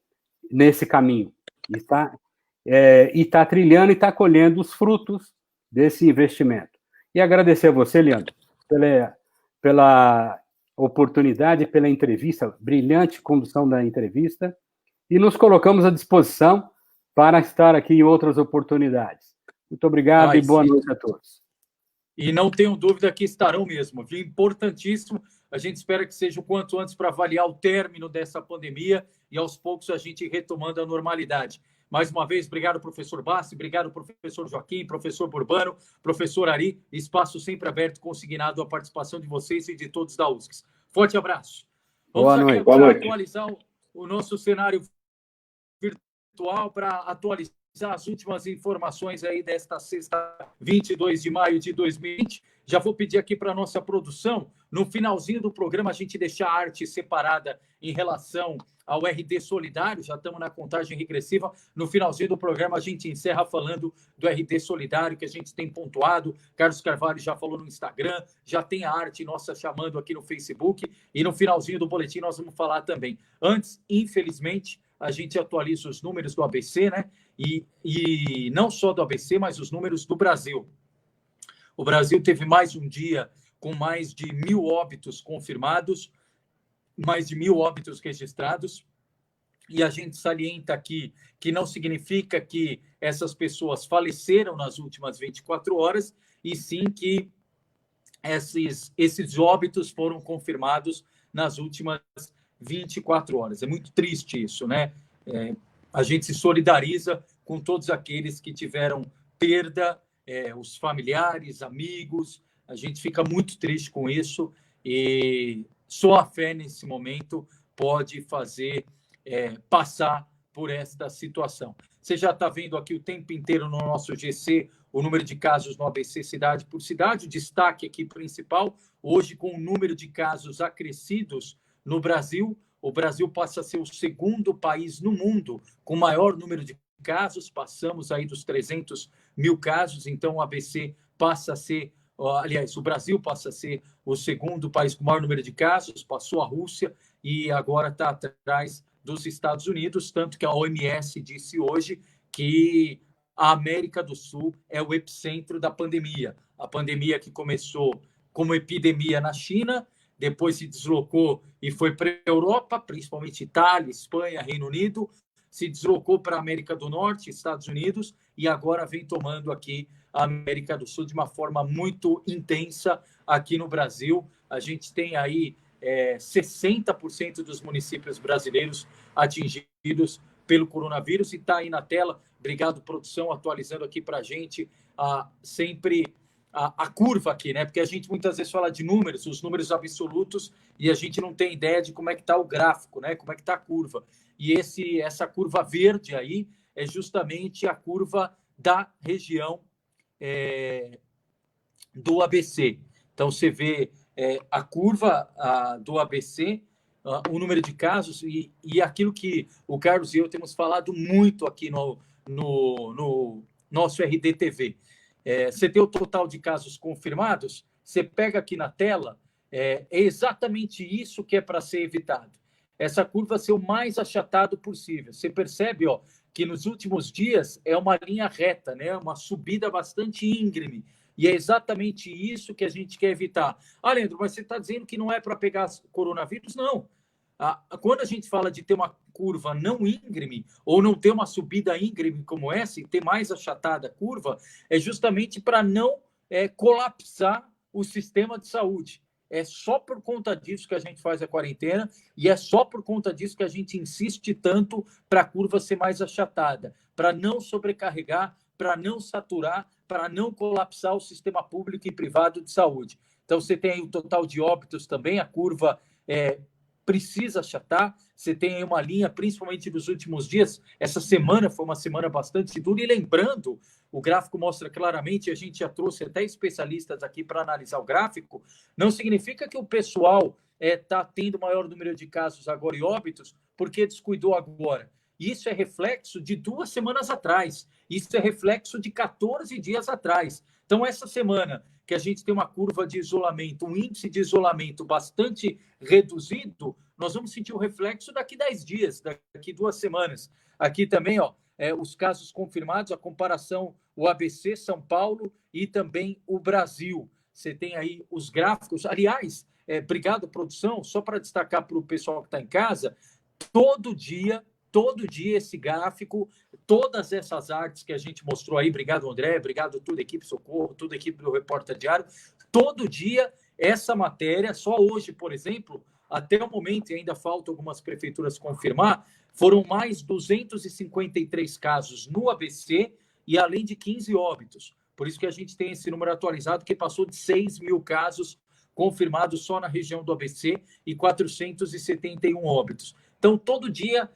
nesse caminho. E está trilhando e está colhendo os frutos desse investimento. E agradecer a você, Leandro, pela oportunidade, pela entrevista, brilhante condução da entrevista, e nos colocamos à disposição para estar aqui em outras oportunidades. Muito obrigado e boa noite a todos. E não tenho dúvida que estarão mesmo, viu? Importantíssimo. A gente espera que seja o quanto antes para avaliar o término dessa pandemia e, aos poucos, a gente retomando a normalidade. Mais uma vez, obrigado, professor Bassi, obrigado, professor Joaquim, professor Burbano, professor Ari, espaço sempre aberto, consignado à participação de vocês e de todos da USCS. Forte abraço. Boa noite. Vamos atualizar o nosso cenário virtual para atualizar as últimas informações aí desta sexta, 22 de maio de 2020. Já vou pedir aqui para a nossa produção, no finalzinho do programa, a gente deixar a arte separada em relação ao RD Solidário, já estamos na contagem regressiva. No finalzinho do programa, a gente encerra falando do RD Solidário, que a gente tem pontuado. Carlos Carvalho já falou no Instagram, já tem a arte nossa chamando aqui no Facebook, e no finalzinho do boletim nós vamos falar também. Antes, infelizmente, a gente atualiza os números do ABC, né? E não só do ABC, mas os números do Brasil. O Brasil teve mais um dia com mais de 1.000 óbitos confirmados, mais de 1.000 óbitos registrados, e a gente salienta aqui que não significa que essas pessoas faleceram nas últimas 24 horas, e sim que esses óbitos foram confirmados nas últimas 24 horas. É muito triste isso, né? A gente se solidariza com todos aqueles que tiveram perda, os familiares, amigos. A gente fica muito triste com isso, e só a fé nesse momento pode fazer passar por esta situação. Você já está vendo aqui o tempo inteiro no nosso GC o número de casos no ABC cidade por cidade. O destaque aqui principal, hoje com o número de casos acrescidos no Brasil. O Brasil passa a ser o segundo país no mundo com maior número de casos. Passamos aí dos 300.000 casos, então o ABC passa a ser... Aliás, o Brasil passa a ser o segundo país com maior número de casos, passou a Rússia e agora está atrás dos Estados Unidos, tanto que a OMS disse hoje que a América do Sul é o epicentro da pandemia. A pandemia que começou como epidemia na China, depois se deslocou e foi para a Europa, principalmente Itália, Espanha, Reino Unido, se deslocou para a América do Norte, Estados Unidos, e agora vem tomando aqui a América do Sul de uma forma muito intensa aqui no Brasil. A gente tem aí 60% dos municípios brasileiros atingidos pelo coronavírus, e está aí na tela. Obrigado, produção, atualizando aqui para a gente sempre a curva aqui, né? Porque a gente muitas vezes fala de números, os números absolutos, e a gente não tem ideia de como é que está o gráfico, né? Como é que está a curva. E essa curva verde aí é justamente a curva da região do ABC. Então, você vê a curva do ABC o número de casos e aquilo que o Carlos e eu temos falado muito aqui no nosso RDTV. Você tem o total de casos confirmados, você pega aqui na tela, é exatamente isso que é para ser evitado. Essa curva ser o mais achatado possível. Você percebe, ó, que nos últimos dias é uma linha reta, né? Uma subida bastante íngreme. E é exatamente isso que a gente quer evitar. Ah, Leandro, mas você está dizendo que não é para pegar coronavírus? Não. Quando a gente fala de ter uma curva não íngreme, ou não ter uma subida íngreme como essa, e ter mais achatada a curva, é justamente para não colapsar o sistema de saúde. É só por conta disso que a gente faz a quarentena e é só por conta disso que a gente insiste tanto para a curva ser mais achatada, para não sobrecarregar, para não saturar, para não colapsar o sistema público e privado de saúde. Então, você tem aí o total de óbitos também, a curva precisa achatar, você tem aí uma linha, principalmente nos últimos dias, essa semana foi uma semana bastante dura, e lembrando, o gráfico mostra claramente, a gente já trouxe até especialistas aqui para analisar o gráfico, não significa que o pessoal está tendo maior número de casos agora e óbitos porque descuidou agora. Isso é reflexo de 2 semanas atrás, isso é reflexo de 14 dias atrás. Então, essa semana que a gente tem uma curva de isolamento, um índice de isolamento bastante reduzido, nós vamos sentir o reflexo daqui 10 dias, daqui 2 semanas. Aqui também, ó, os casos confirmados, a comparação, o ABC, São Paulo e também o Brasil. Você tem aí os gráficos. Aliás, obrigado, produção, só para destacar para o pessoal que está em casa, todo dia esse gráfico, todas essas artes que a gente mostrou aí, obrigado, André, obrigado toda a equipe Socorro, toda a equipe do Repórter Diário, todo dia essa matéria, só hoje, por exemplo, até o momento, e ainda falta algumas prefeituras confirmar, foram mais 253 casos no ABC e além de 15 óbitos. Por isso que a gente tem esse número atualizado, que passou de 6 mil casos confirmados só na região do ABC e 471 óbitos. Então, todo dia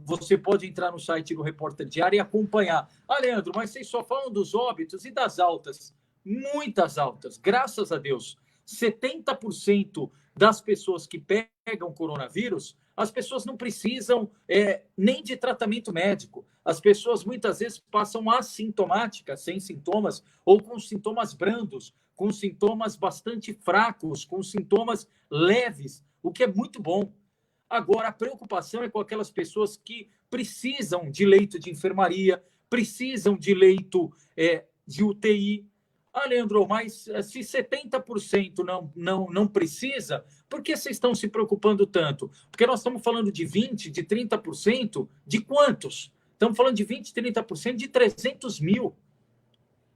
você pode entrar no site do Repórter Diário e acompanhar. Ah, Leandro, mas vocês só falam dos óbitos e das altas. Muitas altas, graças a Deus. 70% das pessoas que pegam coronavírus, as pessoas não precisam nem de tratamento médico. As pessoas muitas vezes passam assintomáticas, sem sintomas, ou com sintomas brandos, com sintomas bastante fracos, com sintomas leves, o que é muito bom. Agora, a preocupação é com aquelas pessoas que precisam de leito de enfermaria, precisam de leito de UTI. Ah, Leandro, mas se 70% não precisa, por que vocês estão se preocupando tanto? Porque nós estamos falando de 20%, de 30%, de quantos? Estamos falando de 20%, 30%, de 300 mil.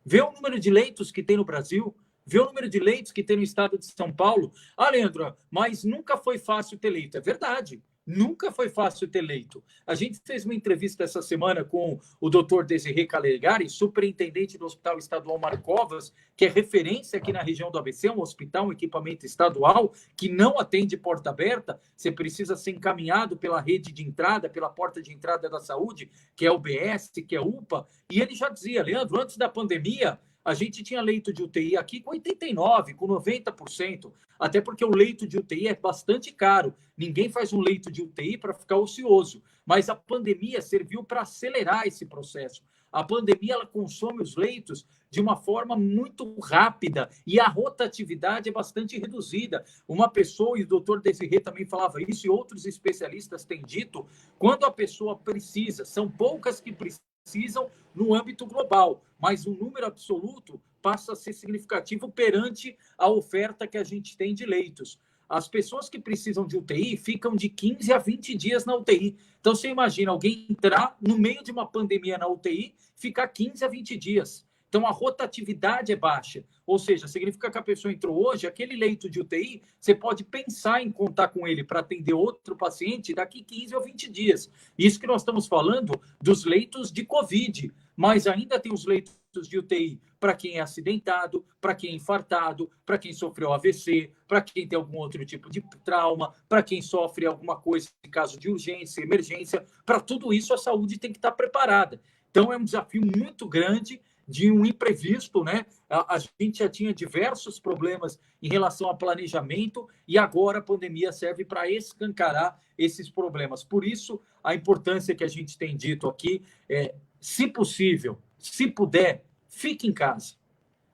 Vê o número de leitos que tem no Brasil, vê o número de leitos que tem no estado de São Paulo. Ah, Leandro, mas nunca foi fácil ter leito. É verdade, nunca foi fácil ter leito. A gente fez uma entrevista essa semana com o Dr. Desirê Calegari, superintendente do Hospital Estadual Marcovas, que é referência aqui na região do ABC, um hospital, um equipamento estadual, que não atende porta aberta. Você precisa ser encaminhado pela rede de entrada, pela porta de entrada da saúde, que é o UBS, que é UPA. E ele já dizia, Leandro, antes da pandemia, a gente tinha leito de UTI aqui com 89%, com 90%, até porque o leito de UTI é bastante caro. Ninguém faz um leito de UTI para ficar ocioso, mas a pandemia serviu para acelerar esse processo. A pandemia ela consome os leitos de uma forma muito rápida e a rotatividade é bastante reduzida. Uma pessoa, e o doutor Desirê também falava isso, e outros especialistas têm dito, quando a pessoa precisa, são poucas que precisam no âmbito global, mas o número absoluto passa a ser significativo perante a oferta que a gente tem de leitos. As pessoas que precisam de UTI ficam de 15 a 20 dias na UTI. Então, você imagina alguém entrar no meio de uma pandemia na UTI, ficar 15 a 20 dias. Então, a rotatividade é baixa. Ou seja, significa que a pessoa entrou hoje, aquele leito de UTI, você pode pensar em contar com ele para atender outro paciente daqui 15 ou 20 dias. Isso que nós estamos falando dos leitos de Covid, mas ainda tem os leitos de UTI para quem é acidentado, para quem é infartado, para quem sofreu AVC, para quem tem algum outro tipo de trauma, para quem sofre alguma coisa em caso de urgência, emergência. Para tudo isso, a saúde tem que estar preparada. Então, é um desafio muito grande de um imprevisto, né? A gente já tinha diversos problemas em relação a planejamento e agora a pandemia serve para escancarar esses problemas. Por isso, a importância que a gente tem dito aqui é, se possível, se puder, fique em casa.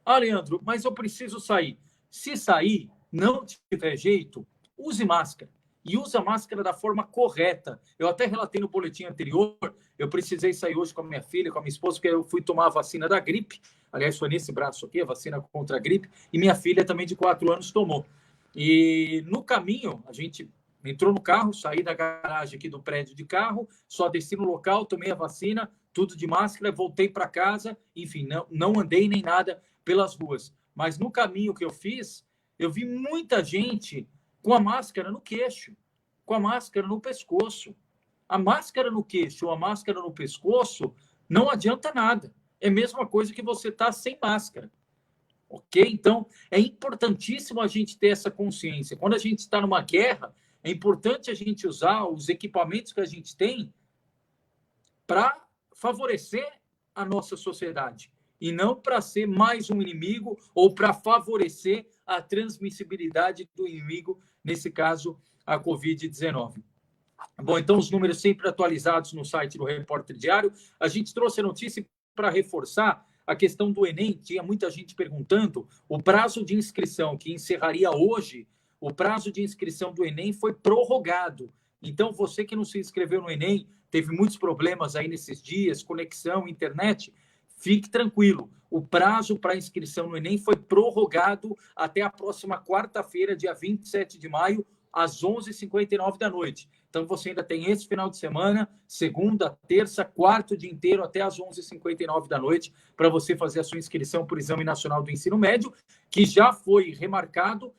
Ah, Leandro, mas eu preciso sair. Se sair, não tiver jeito, use máscara. E use a máscara da forma correta. Eu até relatei no boletim anterior, eu precisei sair hoje com a minha filha, com a minha esposa, porque eu fui tomar a vacina da gripe. Aliás, foi nesse braço aqui, a vacina contra a gripe. E minha filha também de 4 anos tomou. E no caminho, a gente entrou no carro, saí da garagem aqui do prédio de carro, só desci no local, tomei a vacina, tudo de máscara, voltei para casa. Enfim, não andei nem nada pelas ruas. Mas no caminho que eu fiz, eu vi muita gente com a máscara no queixo, com a máscara no pescoço. A máscara no queixo ou a máscara no pescoço não adianta nada. É a mesma coisa que você estar sem máscara. Ok? Então, é importantíssimo a gente ter essa consciência. Quando a gente está numa guerra, é importante a gente usar os equipamentos que a gente tem para favorecer a nossa sociedade e não para ser mais um inimigo ou para favorecer a transmissibilidade do inimigo, nesse caso, a Covid-19. Bom, então, os números sempre atualizados no site do Repórter Diário. A gente trouxe a notícia para reforçar a questão do Enem. Tinha muita gente perguntando. O prazo de inscrição, que encerraria hoje, o prazo de inscrição do Enem foi prorrogado. Então, você que não se inscreveu no Enem, teve muitos problemas aí nesses dias, conexão, internet, fique tranquilo. O prazo para inscrição no Enem foi prorrogado até a próxima quarta-feira, dia 27 de maio, às 11h59 da noite. Então, você ainda tem esse final de semana, segunda, terça, quarto dia inteiro, até às 11h59 da noite, para você fazer a sua inscrição para o Exame Nacional do Ensino Médio, que já foi remarcado,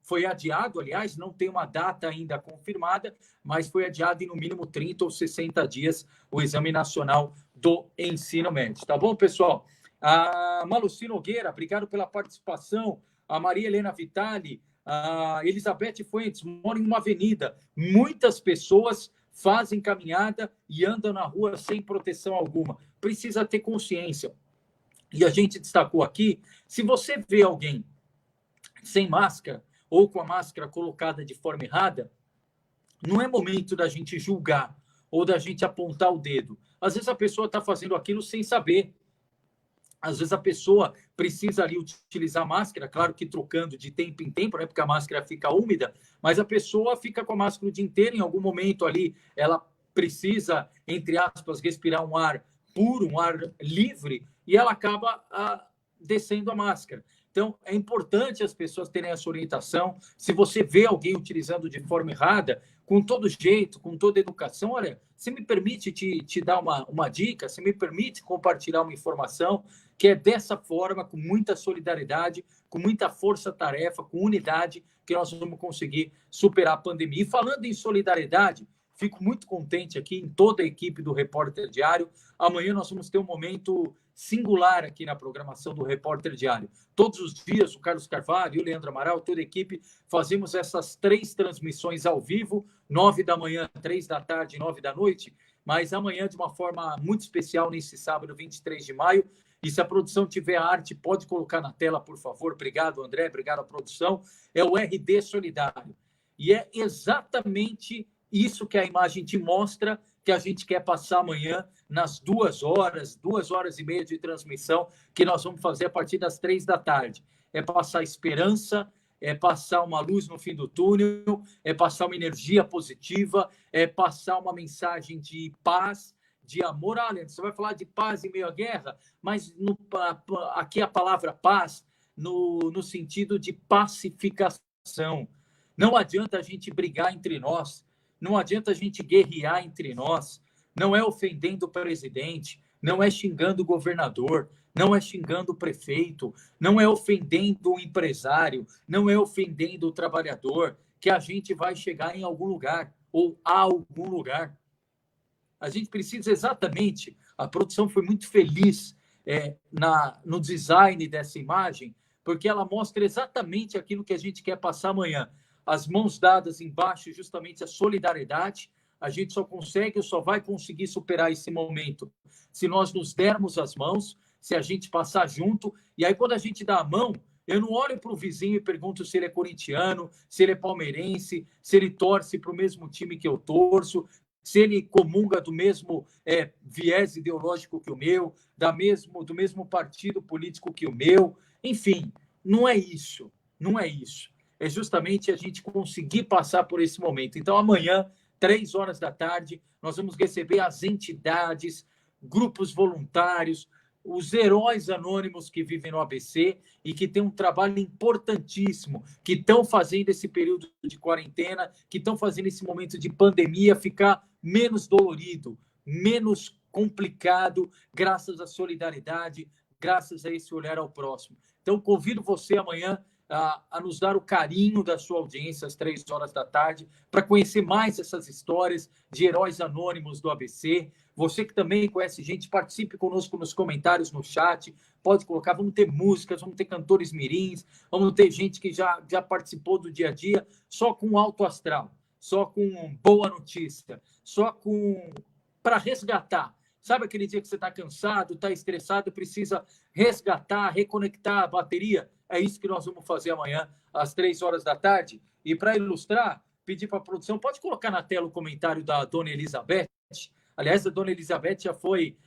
foi adiado, aliás, não tem uma data ainda confirmada, mas foi adiado em no mínimo 30 ou 60 dias o Exame Nacional do Ensino Médio. Tá bom, pessoal? A Maluci Nogueira, obrigado pela participação. A Maria Helena Vitali, a Elizabeth Fuentes, mora em uma avenida. Muitas pessoas fazem caminhada e andam na rua sem proteção alguma. Precisa ter consciência. E a gente destacou aqui, se você vê alguém sem máscara ou com a máscara colocada de forma errada, não é momento da gente julgar ou da gente apontar o dedo. Às vezes a pessoa está fazendo aquilo sem saber. Às vezes a pessoa precisa ali utilizar máscara, claro que trocando de tempo em tempo, né, porque a máscara fica úmida, mas a pessoa fica com a máscara o dia inteiro, em algum momento ali ela precisa, entre aspas, respirar um ar puro, um ar livre, e ela acaba descendo a máscara. Então, é importante as pessoas terem essa orientação. Se você vê alguém utilizando de forma errada, com todo jeito, com toda educação, olha, você me permite te dar uma dica, você me permite compartilhar uma informação, que é dessa forma, com muita solidariedade, com muita força-tarefa, com unidade, que nós vamos conseguir superar a pandemia. E falando em solidariedade, fico muito contente aqui em toda a equipe do Repórter Diário. Amanhã nós vamos ter um momento singular aqui na programação do Repórter Diário. Todos os dias, o Carlos Carvalho e o Leandro Amaral, toda a equipe, fazemos essas 3 transmissões ao vivo, 9 da manhã, 3 da tarde, 9 da noite, mas amanhã de uma forma muito especial, nesse sábado, 23 de maio, e se a produção tiver a arte, pode colocar na tela, por favor. Obrigado, André, obrigado à produção. É o RD Solidário. E é exatamente isso que a imagem te mostra, que a gente quer passar amanhã nas 2 horas, 2 horas e meia de transmissão, que nós vamos fazer a partir das 3 da tarde. É passar esperança, é passar uma luz no fim do túnel, é passar uma energia positiva, é passar uma mensagem de paz, de amor. Ah, Leandro, você vai falar de paz em meio à guerra, mas aqui a palavra paz no sentido de pacificação. Não adianta a gente brigar entre nós, não adianta a gente guerrear entre nós, não é ofendendo o presidente, não é xingando o governador, não é xingando o prefeito, não é ofendendo o empresário, não é ofendendo o trabalhador, que a gente vai chegar em algum lugar, ou a algum lugar. A gente precisa exatamente, a produção foi muito feliz no design dessa imagem, porque ela mostra exatamente aquilo que a gente quer passar amanhã. As mãos dadas embaixo, justamente a solidariedade. A gente só vai conseguir superar esse momento se nós nos dermos as mãos, se a gente passar junto. E aí, quando a gente dá a mão, eu não olho para o vizinho e pergunto se ele é corintiano, se ele é palmeirense, se ele torce para o mesmo time que eu torço, se ele comunga do mesmo viés ideológico que o meu, do mesmo partido político que o meu. Enfim, não é isso. Não é isso. É justamente a gente conseguir passar por esse momento. Então, amanhã, 3 horas da tarde, nós vamos receber as entidades, grupos voluntários, os heróis anônimos que vivem no ABC e que têm um trabalho importantíssimo, que estão fazendo esse período de quarentena, que estão fazendo esse momento de pandemia ficar menos dolorido, menos complicado, graças à solidariedade, graças a esse olhar ao próximo. Então, convido você amanhã a nos dar o carinho da sua audiência às 3 horas da tarde, para conhecer mais essas histórias de heróis anônimos do ABC. Você que também conhece gente, participe conosco nos comentários, no chat, pode colocar, vamos ter músicas, vamos ter cantores mirins, vamos ter gente que já participou do dia a dia, só com alto astral, só com boa notícia, só para resgatar. Sabe aquele dia que você está cansado, está estressado, precisa resgatar, reconectar a bateria? É isso que nós vamos fazer amanhã, às 3 horas da tarde. E para ilustrar, pedir para a produção, pode colocar na tela o comentário da Dona Elizabeth. Aliás, a Dona Elizabeth já foi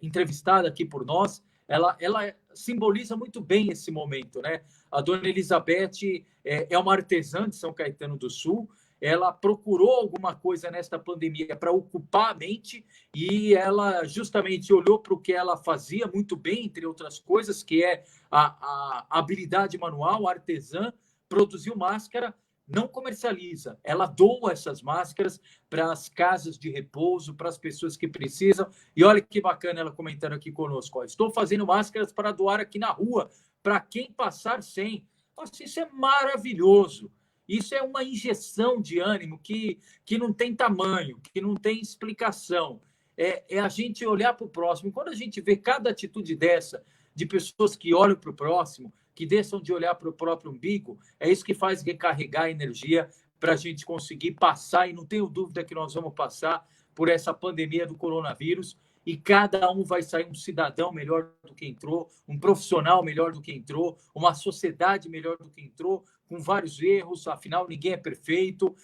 entrevistada aqui por nós. Ela simboliza muito bem esse momento, né? A Dona Elizabeth é uma artesã de São Caetano do Sul. Ela procurou alguma coisa nesta pandemia para ocupar a mente e ela justamente olhou para o que ela fazia muito bem, entre outras coisas, que é a habilidade manual, artesã, produziu máscara, não comercializa. Ela doa essas máscaras para as casas de repouso, para as pessoas que precisam. E olha que bacana ela comentando aqui conosco. Ó, estou fazendo máscaras para doar aqui na rua, para quem passar sem. Nossa, isso é maravilhoso. Isso é uma injeção de ânimo que não tem tamanho, que não tem explicação. É a gente olhar para o próximo. Quando a gente vê cada atitude dessa, de pessoas que olham para o próximo, que deixam de olhar para o próprio umbigo, é isso que faz recarregar a energia para a gente conseguir passar, e não tenho dúvida que nós vamos passar por essa pandemia do coronavírus, e cada um vai sair um cidadão melhor do que entrou, um profissional melhor do que entrou, uma sociedade melhor do que entrou, com vários erros, afinal ninguém é perfeito,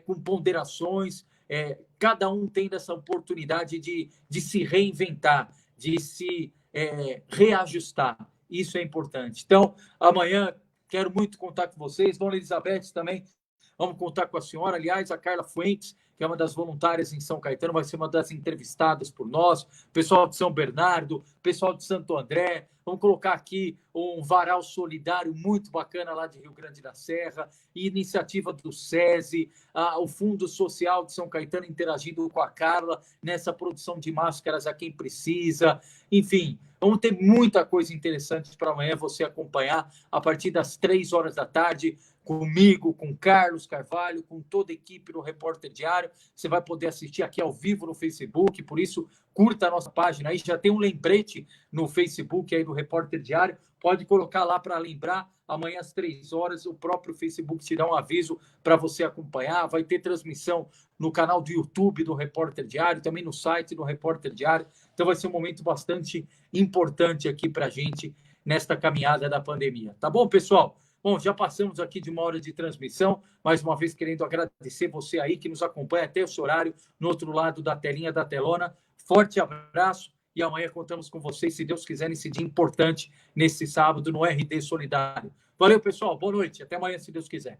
com ponderações, cada um tendo essa oportunidade de se reinventar, de se reajustar. Isso é importante. Então, amanhã, quero muito contar com vocês. Dona Elizabeth também, vamos contar com a senhora. Aliás, a Carla Fuentes, que é uma das voluntárias em São Caetano, vai ser uma das entrevistadas por nós. Pessoal de São Bernardo, pessoal de Santo André. Vamos colocar aqui um varal solidário muito bacana lá de Rio Grande da Serra, iniciativa do SESI, o Fundo Social de São Caetano interagindo com a Carla nessa produção de máscaras a quem precisa. Enfim, vamos ter muita coisa interessante para amanhã você acompanhar a partir das 3 horas da tarde, comigo, com Carlos Carvalho, com toda a equipe do Repórter Diário. Você vai poder assistir aqui ao vivo no Facebook, por isso curta a nossa página aí, já tem um lembrete no Facebook aí do Repórter Diário, pode colocar lá para lembrar, amanhã às 3 horas o próprio Facebook te dá um aviso para você acompanhar, vai ter transmissão no canal do YouTube do Repórter Diário, também no site do Repórter Diário, então vai ser um momento bastante importante aqui para a gente nesta caminhada da pandemia. Tá bom, pessoal? Bom, já passamos aqui de 1 hora de transmissão, mais uma vez querendo agradecer você aí que nos acompanha até esse horário, no outro lado da telinha, da telona. Forte abraço e amanhã contamos com vocês, se Deus quiser, nesse dia importante, nesse sábado, no RD Solidário. Valeu, pessoal. Boa noite. Até amanhã, se Deus quiser.